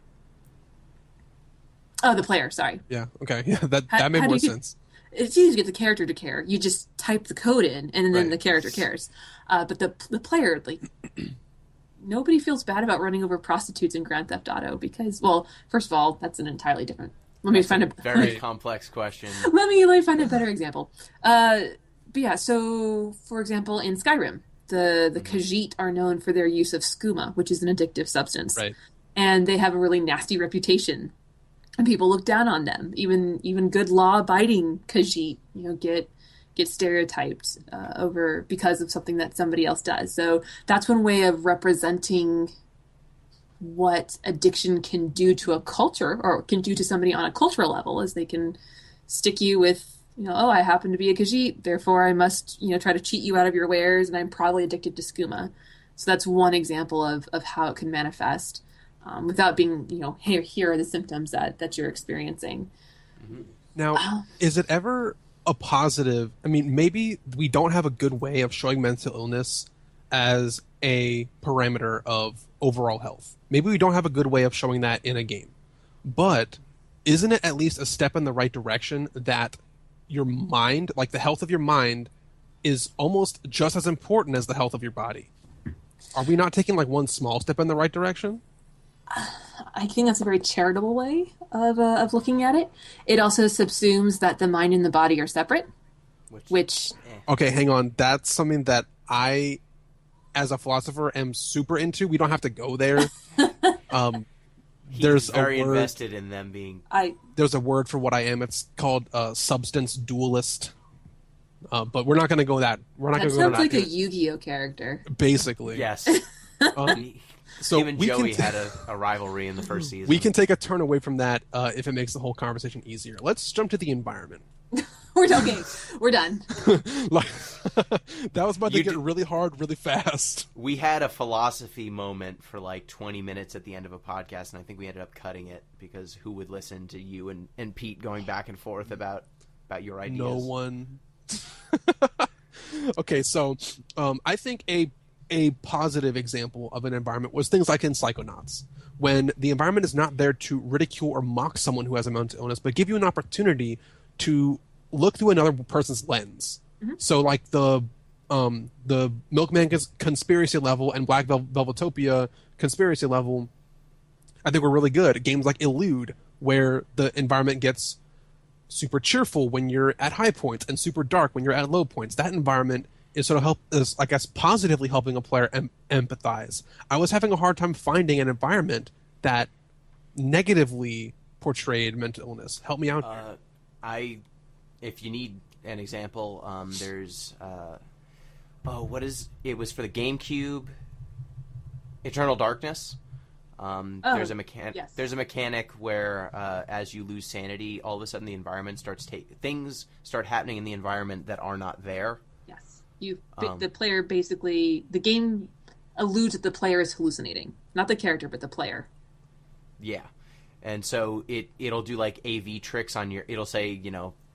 Oh, the player, sorry. Yeah, okay. Yeah, that made more sense. It's easy to get the character to care. You just type the code in, and then the character cares. But the player, like, nobody feels bad about running over prostitutes in Grand Theft Auto because, well, first of all, that's an entirely different. Let me find a very complex question. Let me find a better example. But yeah, so for example, in Skyrim, the Khajiit are known for their use of skooma, which is an addictive substance, right? And they have a really nasty reputation, and people look down on them. Even good law-abiding Khajiit, get stereotyped over because of something that somebody else does. So that's one way of representing what addiction can do to a culture, or can do to somebody on a cultural level, is they can stick you with Oh, I happen to be a Khajiit, therefore I must, try to cheat you out of your wares, and I'm probably addicted to skooma. So that's one example of how it can manifest without being, here are the symptoms that you're experiencing. Mm-hmm. Now, is it ever a positive? I mean, maybe we don't have a good way of showing mental illness as a parameter of overall health. Maybe we don't have a good way of showing that in a game. But isn't it at least a step in the right direction that your mind, like the health of your mind, is almost just as important as the health of your body? Are we not taking like one small step in the right direction? I think that's a very charitable way of looking at it. It also subsumes that the mind and the body are separate, which Okay, hang on. That's something that I, as a philosopher, am super into. We don't have to go there. He's very invested in them being... There's a word for what I am. It's called substance dualist. But we're not going to go that. We're not going to go that sounds like a Yu-Gi-Oh character. Basically. Yes. So him and Joey had a rivalry in the first season. We can take a turn away from that if it makes the whole conversation easier. Let's jump to the environment. We're done. We're done. That was about to get really hard really fast. We had a philosophy moment for like 20 minutes at the end of a podcast, and I think we ended up cutting it because who would listen to you and Pete going back and forth about your ideas? No one. Okay, so I think a positive example of an environment was things like in Psychonauts, when the environment is not there to ridicule or mock someone who has a mental illness, but give you an opportunity to look through another person's lens. Mm-hmm. So like the Milkman conspiracy level and Black Velvetopia conspiracy level, I think were really good. Games like Elude, where the environment gets super cheerful when you're at high points and super dark when you're at low points. That environment is sort of I guess, positively helping a player empathize. I was having a hard time finding an environment that negatively portrayed mental illness. Help me out here. If you need an example, there's it was for the GameCube, Eternal Darkness. There's a mechanic where as you lose sanity, all of a sudden the environment things start happening in the environment that are not there. Yes, the player basically, the game alludes that the player is hallucinating, not the character but the player. Yeah, and so it'll do like AV tricks on it'll say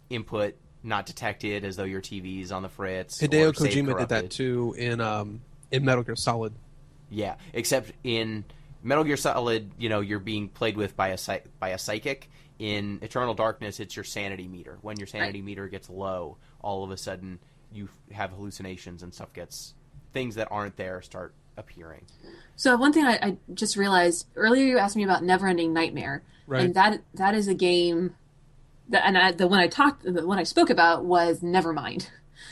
input not detected, as though your TV's on the fritz. Hideo Kojima did that too in Metal Gear Solid. Yeah, except in Metal Gear Solid, you're being played with by a psychic. In Eternal Darkness, it's your sanity meter. When your sanity meter gets low, all of a sudden you have hallucinations and things that aren't there start appearing. So one thing I just realized earlier, you asked me about Neverending Nightmare, right? And that is a game that the one I spoke about was Nevermind.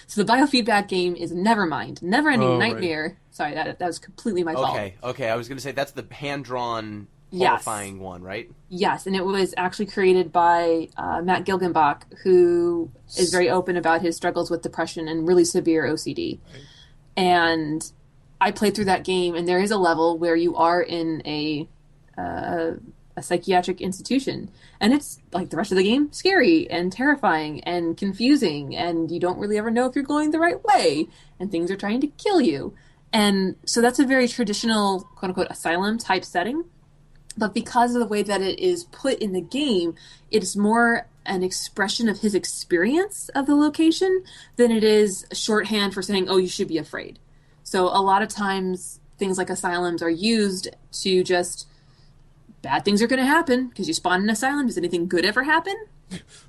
So the biofeedback game is Nevermind. Neverending Nightmare. Right. Sorry, that was completely my fault. Okay. I was going to say that's the hand-drawn, horrifying one, right? Yes, and it was actually created by Matt Gilgenbach, who is very open about his struggles with depression and really severe OCD. Right. And I played through that game, and there is a level where you are in a psychiatric institution, and it's like the rest of the game, scary and terrifying and confusing, and you don't really ever know if you're going the right way, and things are trying to kill you. And so that's a very traditional quote-unquote asylum type setting, but because of the way that it is put in the game, it's more an expression of his experience of the location than it is shorthand for saying, oh, you should be afraid. So a lot of times things like asylums are used to just, bad things are going to happen because you spawn in an asylum. Does anything good ever happen?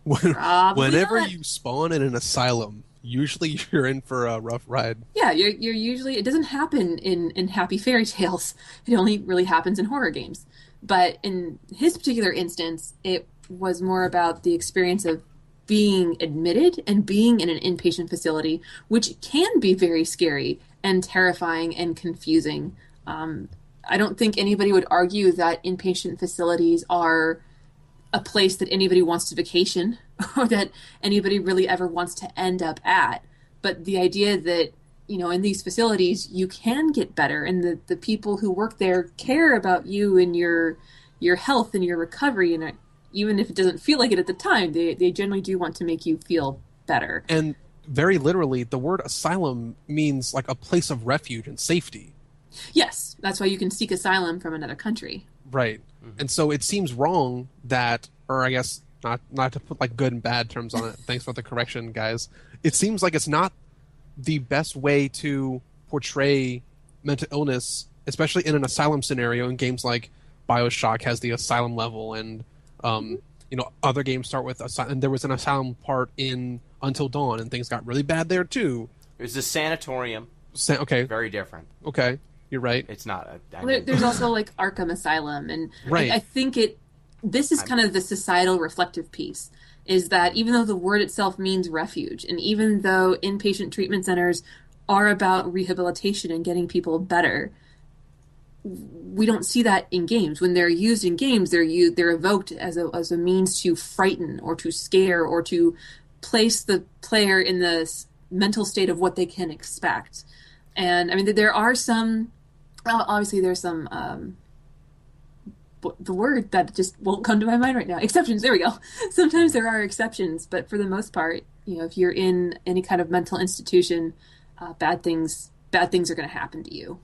Whenever you spawn in an asylum, usually you're in for a rough ride. Yeah, you're usually, it doesn't happen in happy fairy tales. It only really happens in horror games. But in his particular instance, it was more about the experience of being admitted and being in an inpatient facility, which can be very scary and terrifying and confusing. I don't think anybody would argue that inpatient facilities are a place that anybody wants to vacation or that anybody really ever wants to end up at. But the idea that, in these facilities, you can get better, and the people who work there care about you and your health and your recovery, and even if it doesn't feel like it at the time, they generally do want to make you feel better. And very literally, the word asylum means like a place of refuge and safety. Yes, that's why you can seek asylum from another country. Right. Mm-hmm. And so it seems wrong that, or I guess not to put like good and bad terms on it. Thanks for the correction, guys. It seems like it's not the best way to portray mental illness, especially in an asylum scenario. In games like BioShock has the asylum level, and other games start with asylum. And there was an asylum part in Until Dawn, and things got really bad there too. There's a sanatorium. Okay. Very different. Okay. You're right. It's not. There's also like Arkham Asylum, and right. I think this is kind of the societal reflective piece, is that even though the word itself means refuge, and even though inpatient treatment centers are about rehabilitation and getting people better, we don't see that in games. When they're used in games, they're evoked as a means to frighten or to scare or to place the player in the mental state of what they can expect. And I mean, there are some. Obviously, there's some. The word that just won't come to my mind right now. Exceptions. There we go. Sometimes there are exceptions, but for the most part, if you're in any kind of mental institution, bad things are going to happen to you.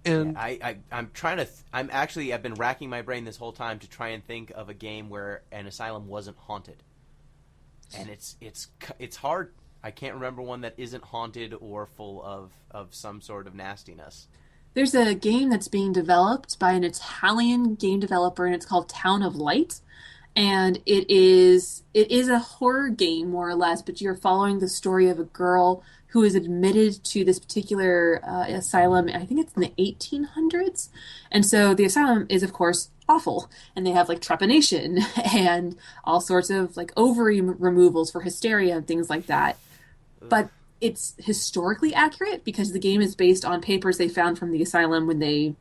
And yeah, I've been racking my brain this whole time to try and think of a game where an asylum wasn't haunted, and it's hard. I can't remember one that isn't haunted or full of some sort of nastiness. There's a game that's being developed by an Italian game developer, and it's called Town of Light. And it is a horror game, more or less, but you're following the story of a girl who is admitted to this particular asylum. I think it's in the 1800s. And so the asylum is, of course, awful. And they have like trepanation and all sorts of like ovary removals for hysteria and things like that. But it's historically accurate because the game is based on papers they found from the asylum when they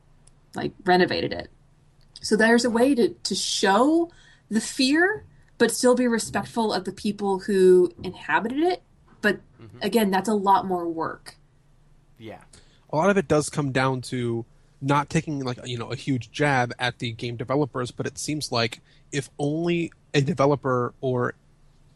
like renovated it. So there's a way to show the fear, but still be respectful of the people who inhabited it. But again, that's a lot more work. Yeah. A lot of it does come down to not taking like a huge jab at the game developers, but it seems like if only a developer or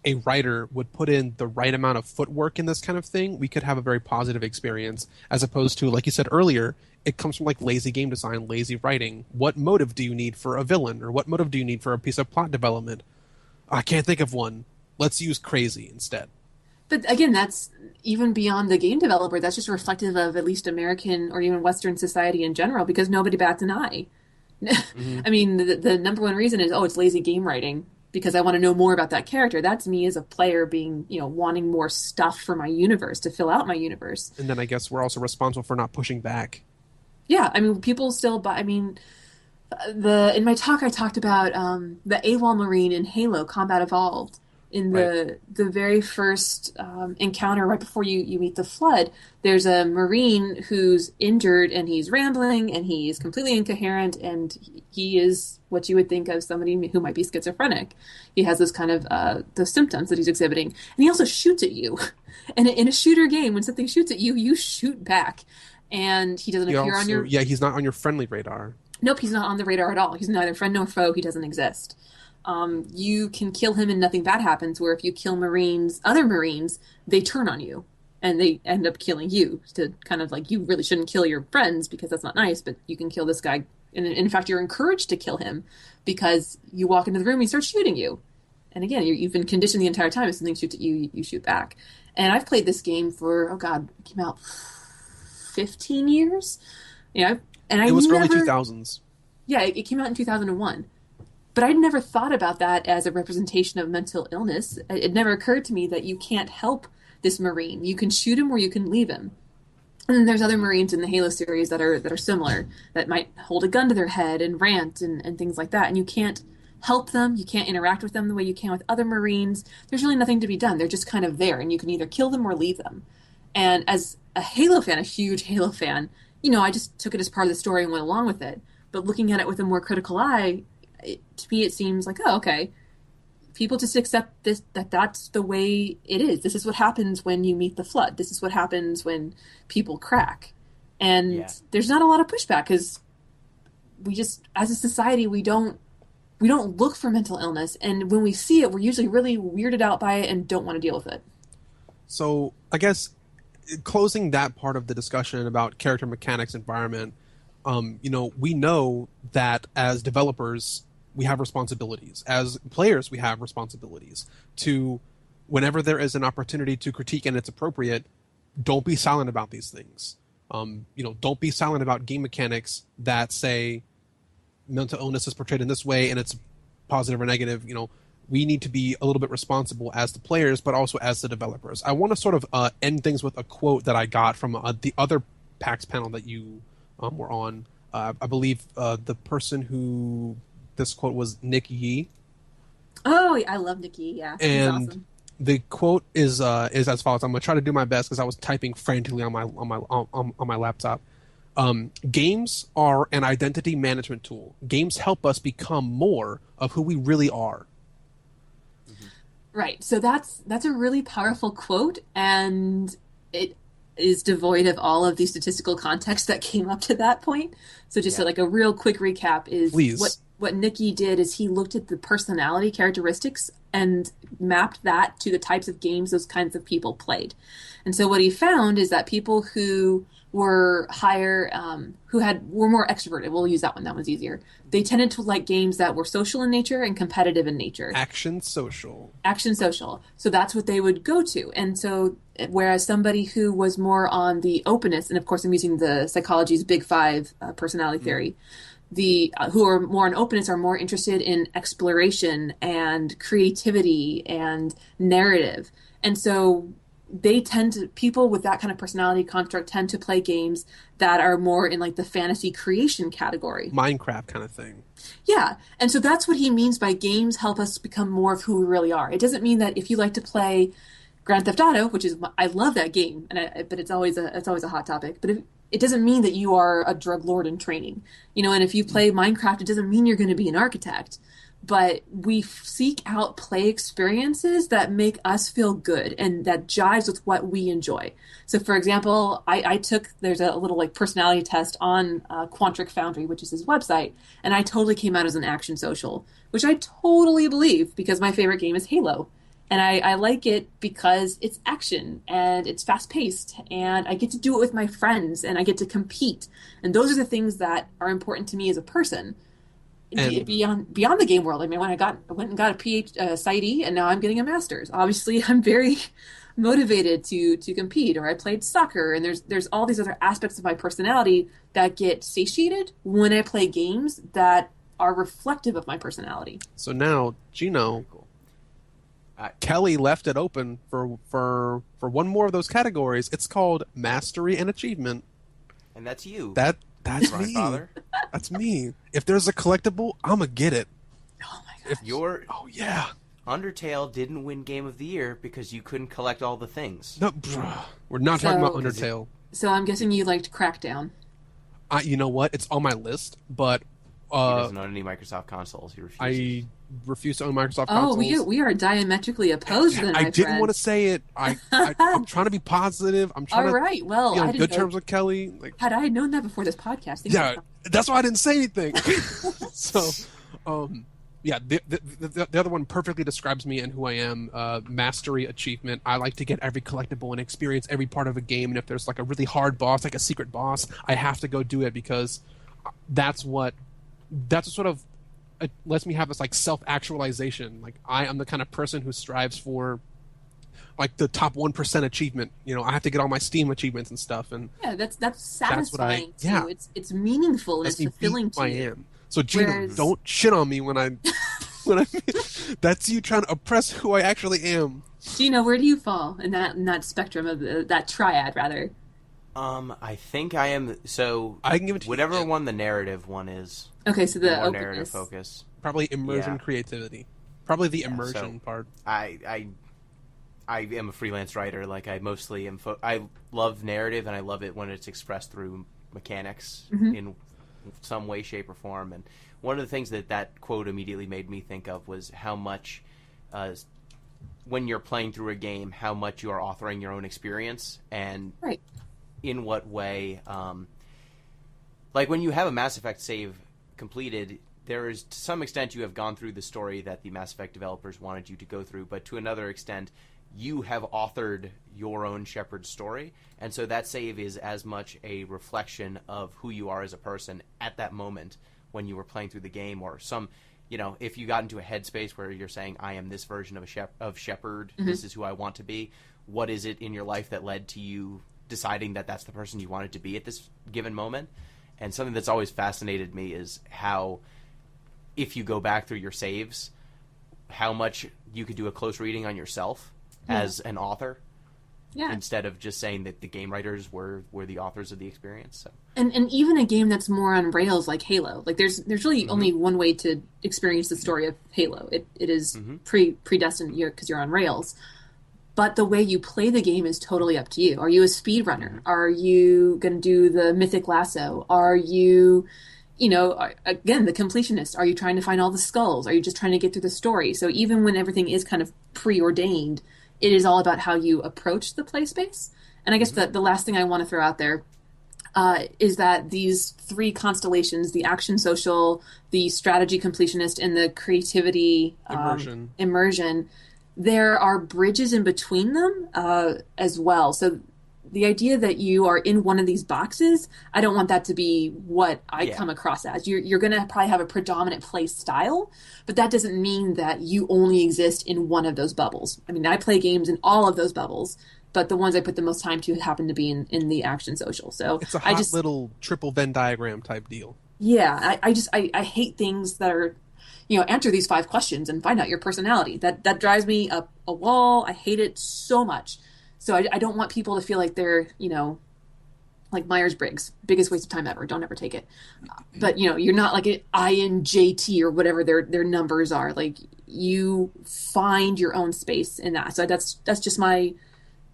a writer would put in the right amount of footwork in this kind of thing, we could have a very positive experience, as opposed to, like you said earlier, it comes from like lazy game design, lazy writing. What motive do you need for a villain, or what motive do you need for a piece of plot development? I can't think of one. Let's use crazy instead. But again, that's even beyond the game developer. That's just reflective of at least American or even Western society in general, because nobody bats an eye. I mean, the number one reason is, it's lazy game writing, because I want to know more about that character. That's me as a player being, wanting more stuff for my universe, to fill out my universe. And then I guess we're also responsible for not pushing back. Yeah, I mean, people still buy. I mean, in my talk, I talked about the AWOL Marine in Halo Combat Evolved. In the very first encounter, right before you meet the Flood, there's a Marine who's injured, and he's rambling, and he's completely incoherent, and he is what you would think of somebody who might be schizophrenic. He has those kind of those symptoms that he's exhibiting, and he also shoots at you. And in a shooter game, when something shoots at you, you shoot back, and he doesn't appear on your. Yeah, he's not on your friendly radar. Nope, he's not on the radar at all. He's neither friend nor foe. He doesn't exist. You can kill him and nothing bad happens, where if you kill other Marines, they turn on you and they end up killing you, to kind of like, you really shouldn't kill your friends because that's not nice, but you can kill this guy. And in fact, you're encouraged to kill him because you walk into the room and he starts shooting you. And again, you've been conditioned the entire time. If something shoots at you, you shoot back. And I've played this game for, it came out 15 years. And it was early 2000s. Yeah, it came out in 2001. But I'd never thought about that as a representation of mental illness. It never occurred to me that you can't help this Marine. You can shoot him or you can leave him. And then there's other Marines in the Halo series that are similar, that might hold a gun to their head and rant and things like that. And you can't help them. You can't interact with them the way you can with other Marines. There's really nothing to be done. They're just kind of there, and you can either kill them or leave them. And as a Halo fan, a huge Halo fan, I just took it as part of the story and went along with it. But looking at it with a more critical eye, to me it seems like, okay, people just accept this, that's the way it is. This is what happens when you meet the Flood. This is what happens when people crack. And there's not a lot of pushback, because we just, as a society, we don't we don't look for mental illness, and when we see it, we're usually really weirded out by it and don't want to deal with it. So I guess closing that part of the discussion about character mechanics, environment, we know that as developers, we have responsibilities. As players, we have responsibilities to, whenever there is an opportunity to critique and it's appropriate, don't be silent about these things. Don't be silent about game mechanics that say mental illness is portrayed in this way and it's positive or negative. We need to be a little bit responsible as the players, but also as the developers. I want to sort of end things with a quote that I got from the other PAX panel that you were on. I believe the person who this quote was Nick Yee. Oh, I love Nick Yee. Yeah, and he's awesome. The quote is as follows. I'm gonna try to do my best because I was typing frantically on my laptop. Games are an identity management tool. Games help us become more of who we really are. Right. So that's a really powerful quote, and it is devoid of all of the statistical context that came up to that point. So just like a real quick recap is what Nikki did is he looked at the personality characteristics and mapped that to the types of games those kinds of people played. And so what he found is that people who were higher, were more extroverted. We'll use that one. That one's easier. They tended to like games that were social in nature and competitive in nature. Action social. So that's what they would go to. And so whereas somebody who was more on the openness, and of course I'm using the psychology's Big Five personality theory, who are more on openness are more interested in exploration and creativity and narrative. And so people with that kind of personality construct tend to play games that are more in like the fantasy creation category. Minecraft kind of thing. Yeah. And so that's what he means by games help us become more of who we really are. It doesn't mean that if you like to play Grand Theft Auto, which is, I love that game, but it's always a hot topic. But it doesn't mean that you are a drug lord in training, and if you play Minecraft, it doesn't mean you're going to be an architect. But we seek out play experiences that make us feel good and that jives with what we enjoy. So, for example, there's a little like personality test on Quantric Foundry, which is his website, and I totally came out as an action social, which I totally believe because my favorite game is Halo. And I like it because it's action and it's fast-paced and I get to do it with my friends and I get to compete. And those are the things that are important to me as a person. And beyond the game world, I mean, when I went and got a Psy.D and now I'm getting a master's. Obviously, I'm very motivated to compete. Or I played soccer, and there's all these other aspects of my personality that get satiated when I play games that are reflective of my personality. So now, Gino, Kelly left it open for one more of those categories. It's called Mastery and Achievement. And that's you. That's me. Father. That's me. If there's a collectible, I'm going to get it. Oh my god. Oh yeah. Undertale didn't win Game of the Year because you couldn't collect all the things. No, we're not talking about Undertale. So I'm guessing you liked Crackdown. You know what? It's on my list, but he doesn't own any Microsoft consoles. He refuses. I refuse to own Microsoft consoles. Oh, we are diametrically opposed then, my I didn't friend. want to say it. I'm trying to be positive. I'm trying to be on good terms with Kelly. Had I known that before this podcast. That's why I didn't say anything. So, the other one perfectly describes me and who I am. Mastery, achievement. I like to get every collectible and experience every part of a game. And if there's like a really hard boss, like a secret boss, I have to go do it because that's what sort of lets me have this like self-actualization. Like I am the kind of person who strives for like the top 1% achievement. I have to get all my Steam achievements and stuff. And yeah, that's satisfying too. It's meaningful and it's fulfilling to you. I am. So Gino, don't shit on me when I that's you trying to oppress who I actually am. Gino, where do you fall in that spectrum of that triad rather? I think I am. So I can give it to whatever you. one the narrative one is. Okay, so the more narrative focus. Probably immersion, creativity. Probably the immersion part. I am a freelance writer. Like I mostly am. I love narrative, and I love it when it's expressed through mechanics in some way, shape, or form. And one of the things that quote immediately made me think of was how much, when you're playing through a game, how much you are authoring your own experience, and in what way. Like when you have a Mass Effect save completed, there is, to some extent, you have gone through the story that the Mass Effect developers wanted you to go through, but to another extent, you have authored your own Shepard story, and so that save is as much a reflection of who you are as a person at that moment when you were playing through the game, or some, if you got into a headspace where you're saying, I am this version of Shepard, this is who I want to be, what is it in your life that led to you deciding that that's the person you wanted to be at this given moment? And something that's always fascinated me is how, if you go back through your saves, how much you could do a close reading on yourself as an author, instead of just saying that the game writers were the authors of the experience. So. And even a game that's more on rails like Halo, like there's really only one way to experience the story of Halo. It is predestined because you're on rails. But the way you play the game is totally up to you. Are you a speedrunner? Are you going to do the mythic lasso? Are you, again, the completionist? Are you trying to find all the skulls? Are you just trying to get through the story? So even when everything is kind of preordained, it is all about how you approach the play space. And I guess the last thing I want to throw out there is that these three constellations, the action social, the strategy completionist, and the creativity immersion, there are bridges in between them as well. So the idea that you are in one of these boxes, I don't want that to be what I come across as. You're going to probably have a predominant play style, but that doesn't mean that you only exist in one of those bubbles. I mean, I play games in all of those bubbles, but the ones I put the most time to happen to be in the action social. So it's a hot little triple Venn diagram type deal. Yeah, I hate things that are, answer these 5 questions and find out your personality. That drives me up a wall. I hate it so much. So I don't want people to feel like they're, like Myers-Briggs, biggest waste of time ever. Don't ever take it. But, you're not like an INJT or whatever their numbers are. Like, you find your own space in that. So that's just my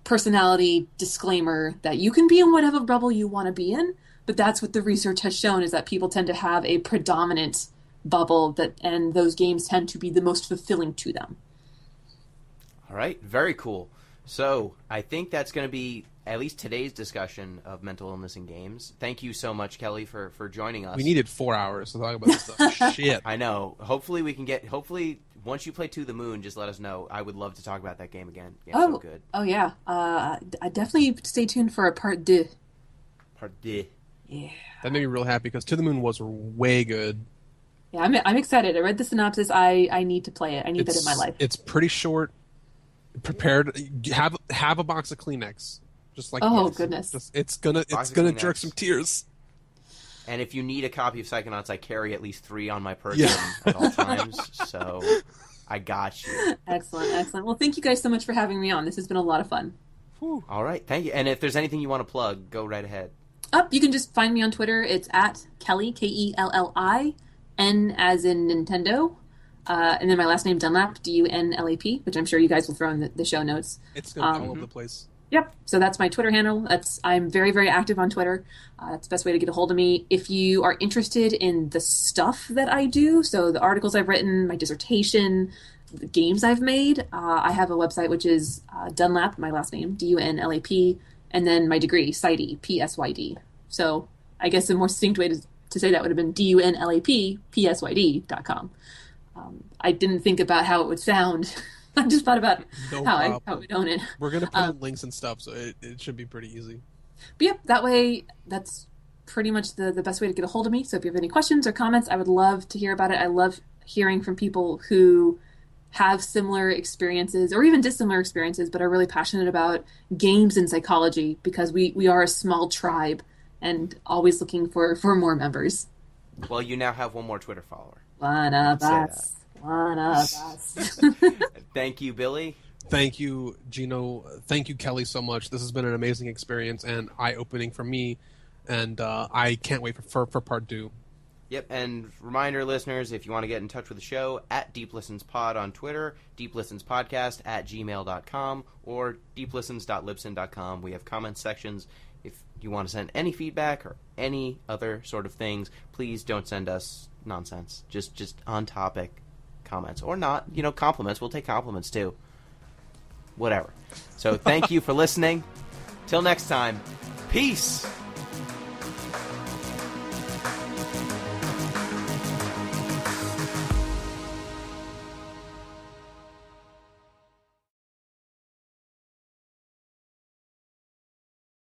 personality disclaimer, that you can be in whatever bubble you want to be in. But that's what the research has shown, is that people tend to have a predominant bubble, and those games tend to be the most fulfilling to them. All right. Very cool. So I think that's going to be at least today's discussion of mental illness in games. Thank you so much, Kelly, for joining us. We needed 4 hours to talk about this stuff. Shit. I know. Hopefully we can hopefully once you play To the Moon, just let us know. I would love to talk about that game again. Game's so good. Oh, yeah. I definitely stay tuned for a part 2. Part 2. Yeah. That made me real happy, because To the Moon was way good. Yeah, I'm excited. I read the synopsis. I need to play it. I need that in my life. It's pretty short. Prepared. Have a box of Kleenex. Just like goodness. It's gonna jerk some tears. And if you need a copy of Psychonauts, I carry at least 3 on my person at all times. So I got you. Excellent. Well, thank you guys so much for having me on. This has been a lot of fun. Whew. All right, thank you. And if there's anything you want to plug, go right ahead. You can just find me on Twitter. It's at Kelli, Kelli, N as in Nintendo. And then my last name, Dunlap, Dunlap, which I'm sure you guys will throw in the show notes. It's going to be all over the place. Yep. So that's my Twitter handle. I'm very, very active on Twitter. That's the best way to get a hold of me. If you are interested in the stuff that I do, so the articles I've written, my dissertation, the games I've made, I have a website, which is Dunlap, my last name, Dunlap, and then my degree, Psy.D, Psy.D. So I guess a more succinct way to say that would have been Dunlap, Psy.D.com. I didn't think about how it would sound. I just thought about how I would own it. We're going to put in links and stuff, so it should be pretty easy. But yep, that way, that's pretty much the best way to get a hold of me. So if you have any questions or comments, I would love to hear about it. I love hearing from people who have similar experiences or even dissimilar experiences, but are really passionate about games and psychology, because we are a small tribe and always looking for more members. Well, you now have one more Twitter follower. One of us. Thank you, Billy. Thank you, Gino. Thank you, Kelly, so much. This has been an amazing experience and eye-opening for me, and I can't wait for part 2. Yep, and reminder, listeners, if you want to get in touch with the show, at DeepListensPod on Twitter, DeepListensPodcast at gmail.com, or deeplistens.libsyn.com. We have comment sections. If you want to send any feedback or any other sort of things, please don't send us nonsense. Just on-topic comments. Or not, compliments. We'll take compliments, too. Whatever. So thank you for listening. Till next time, peace!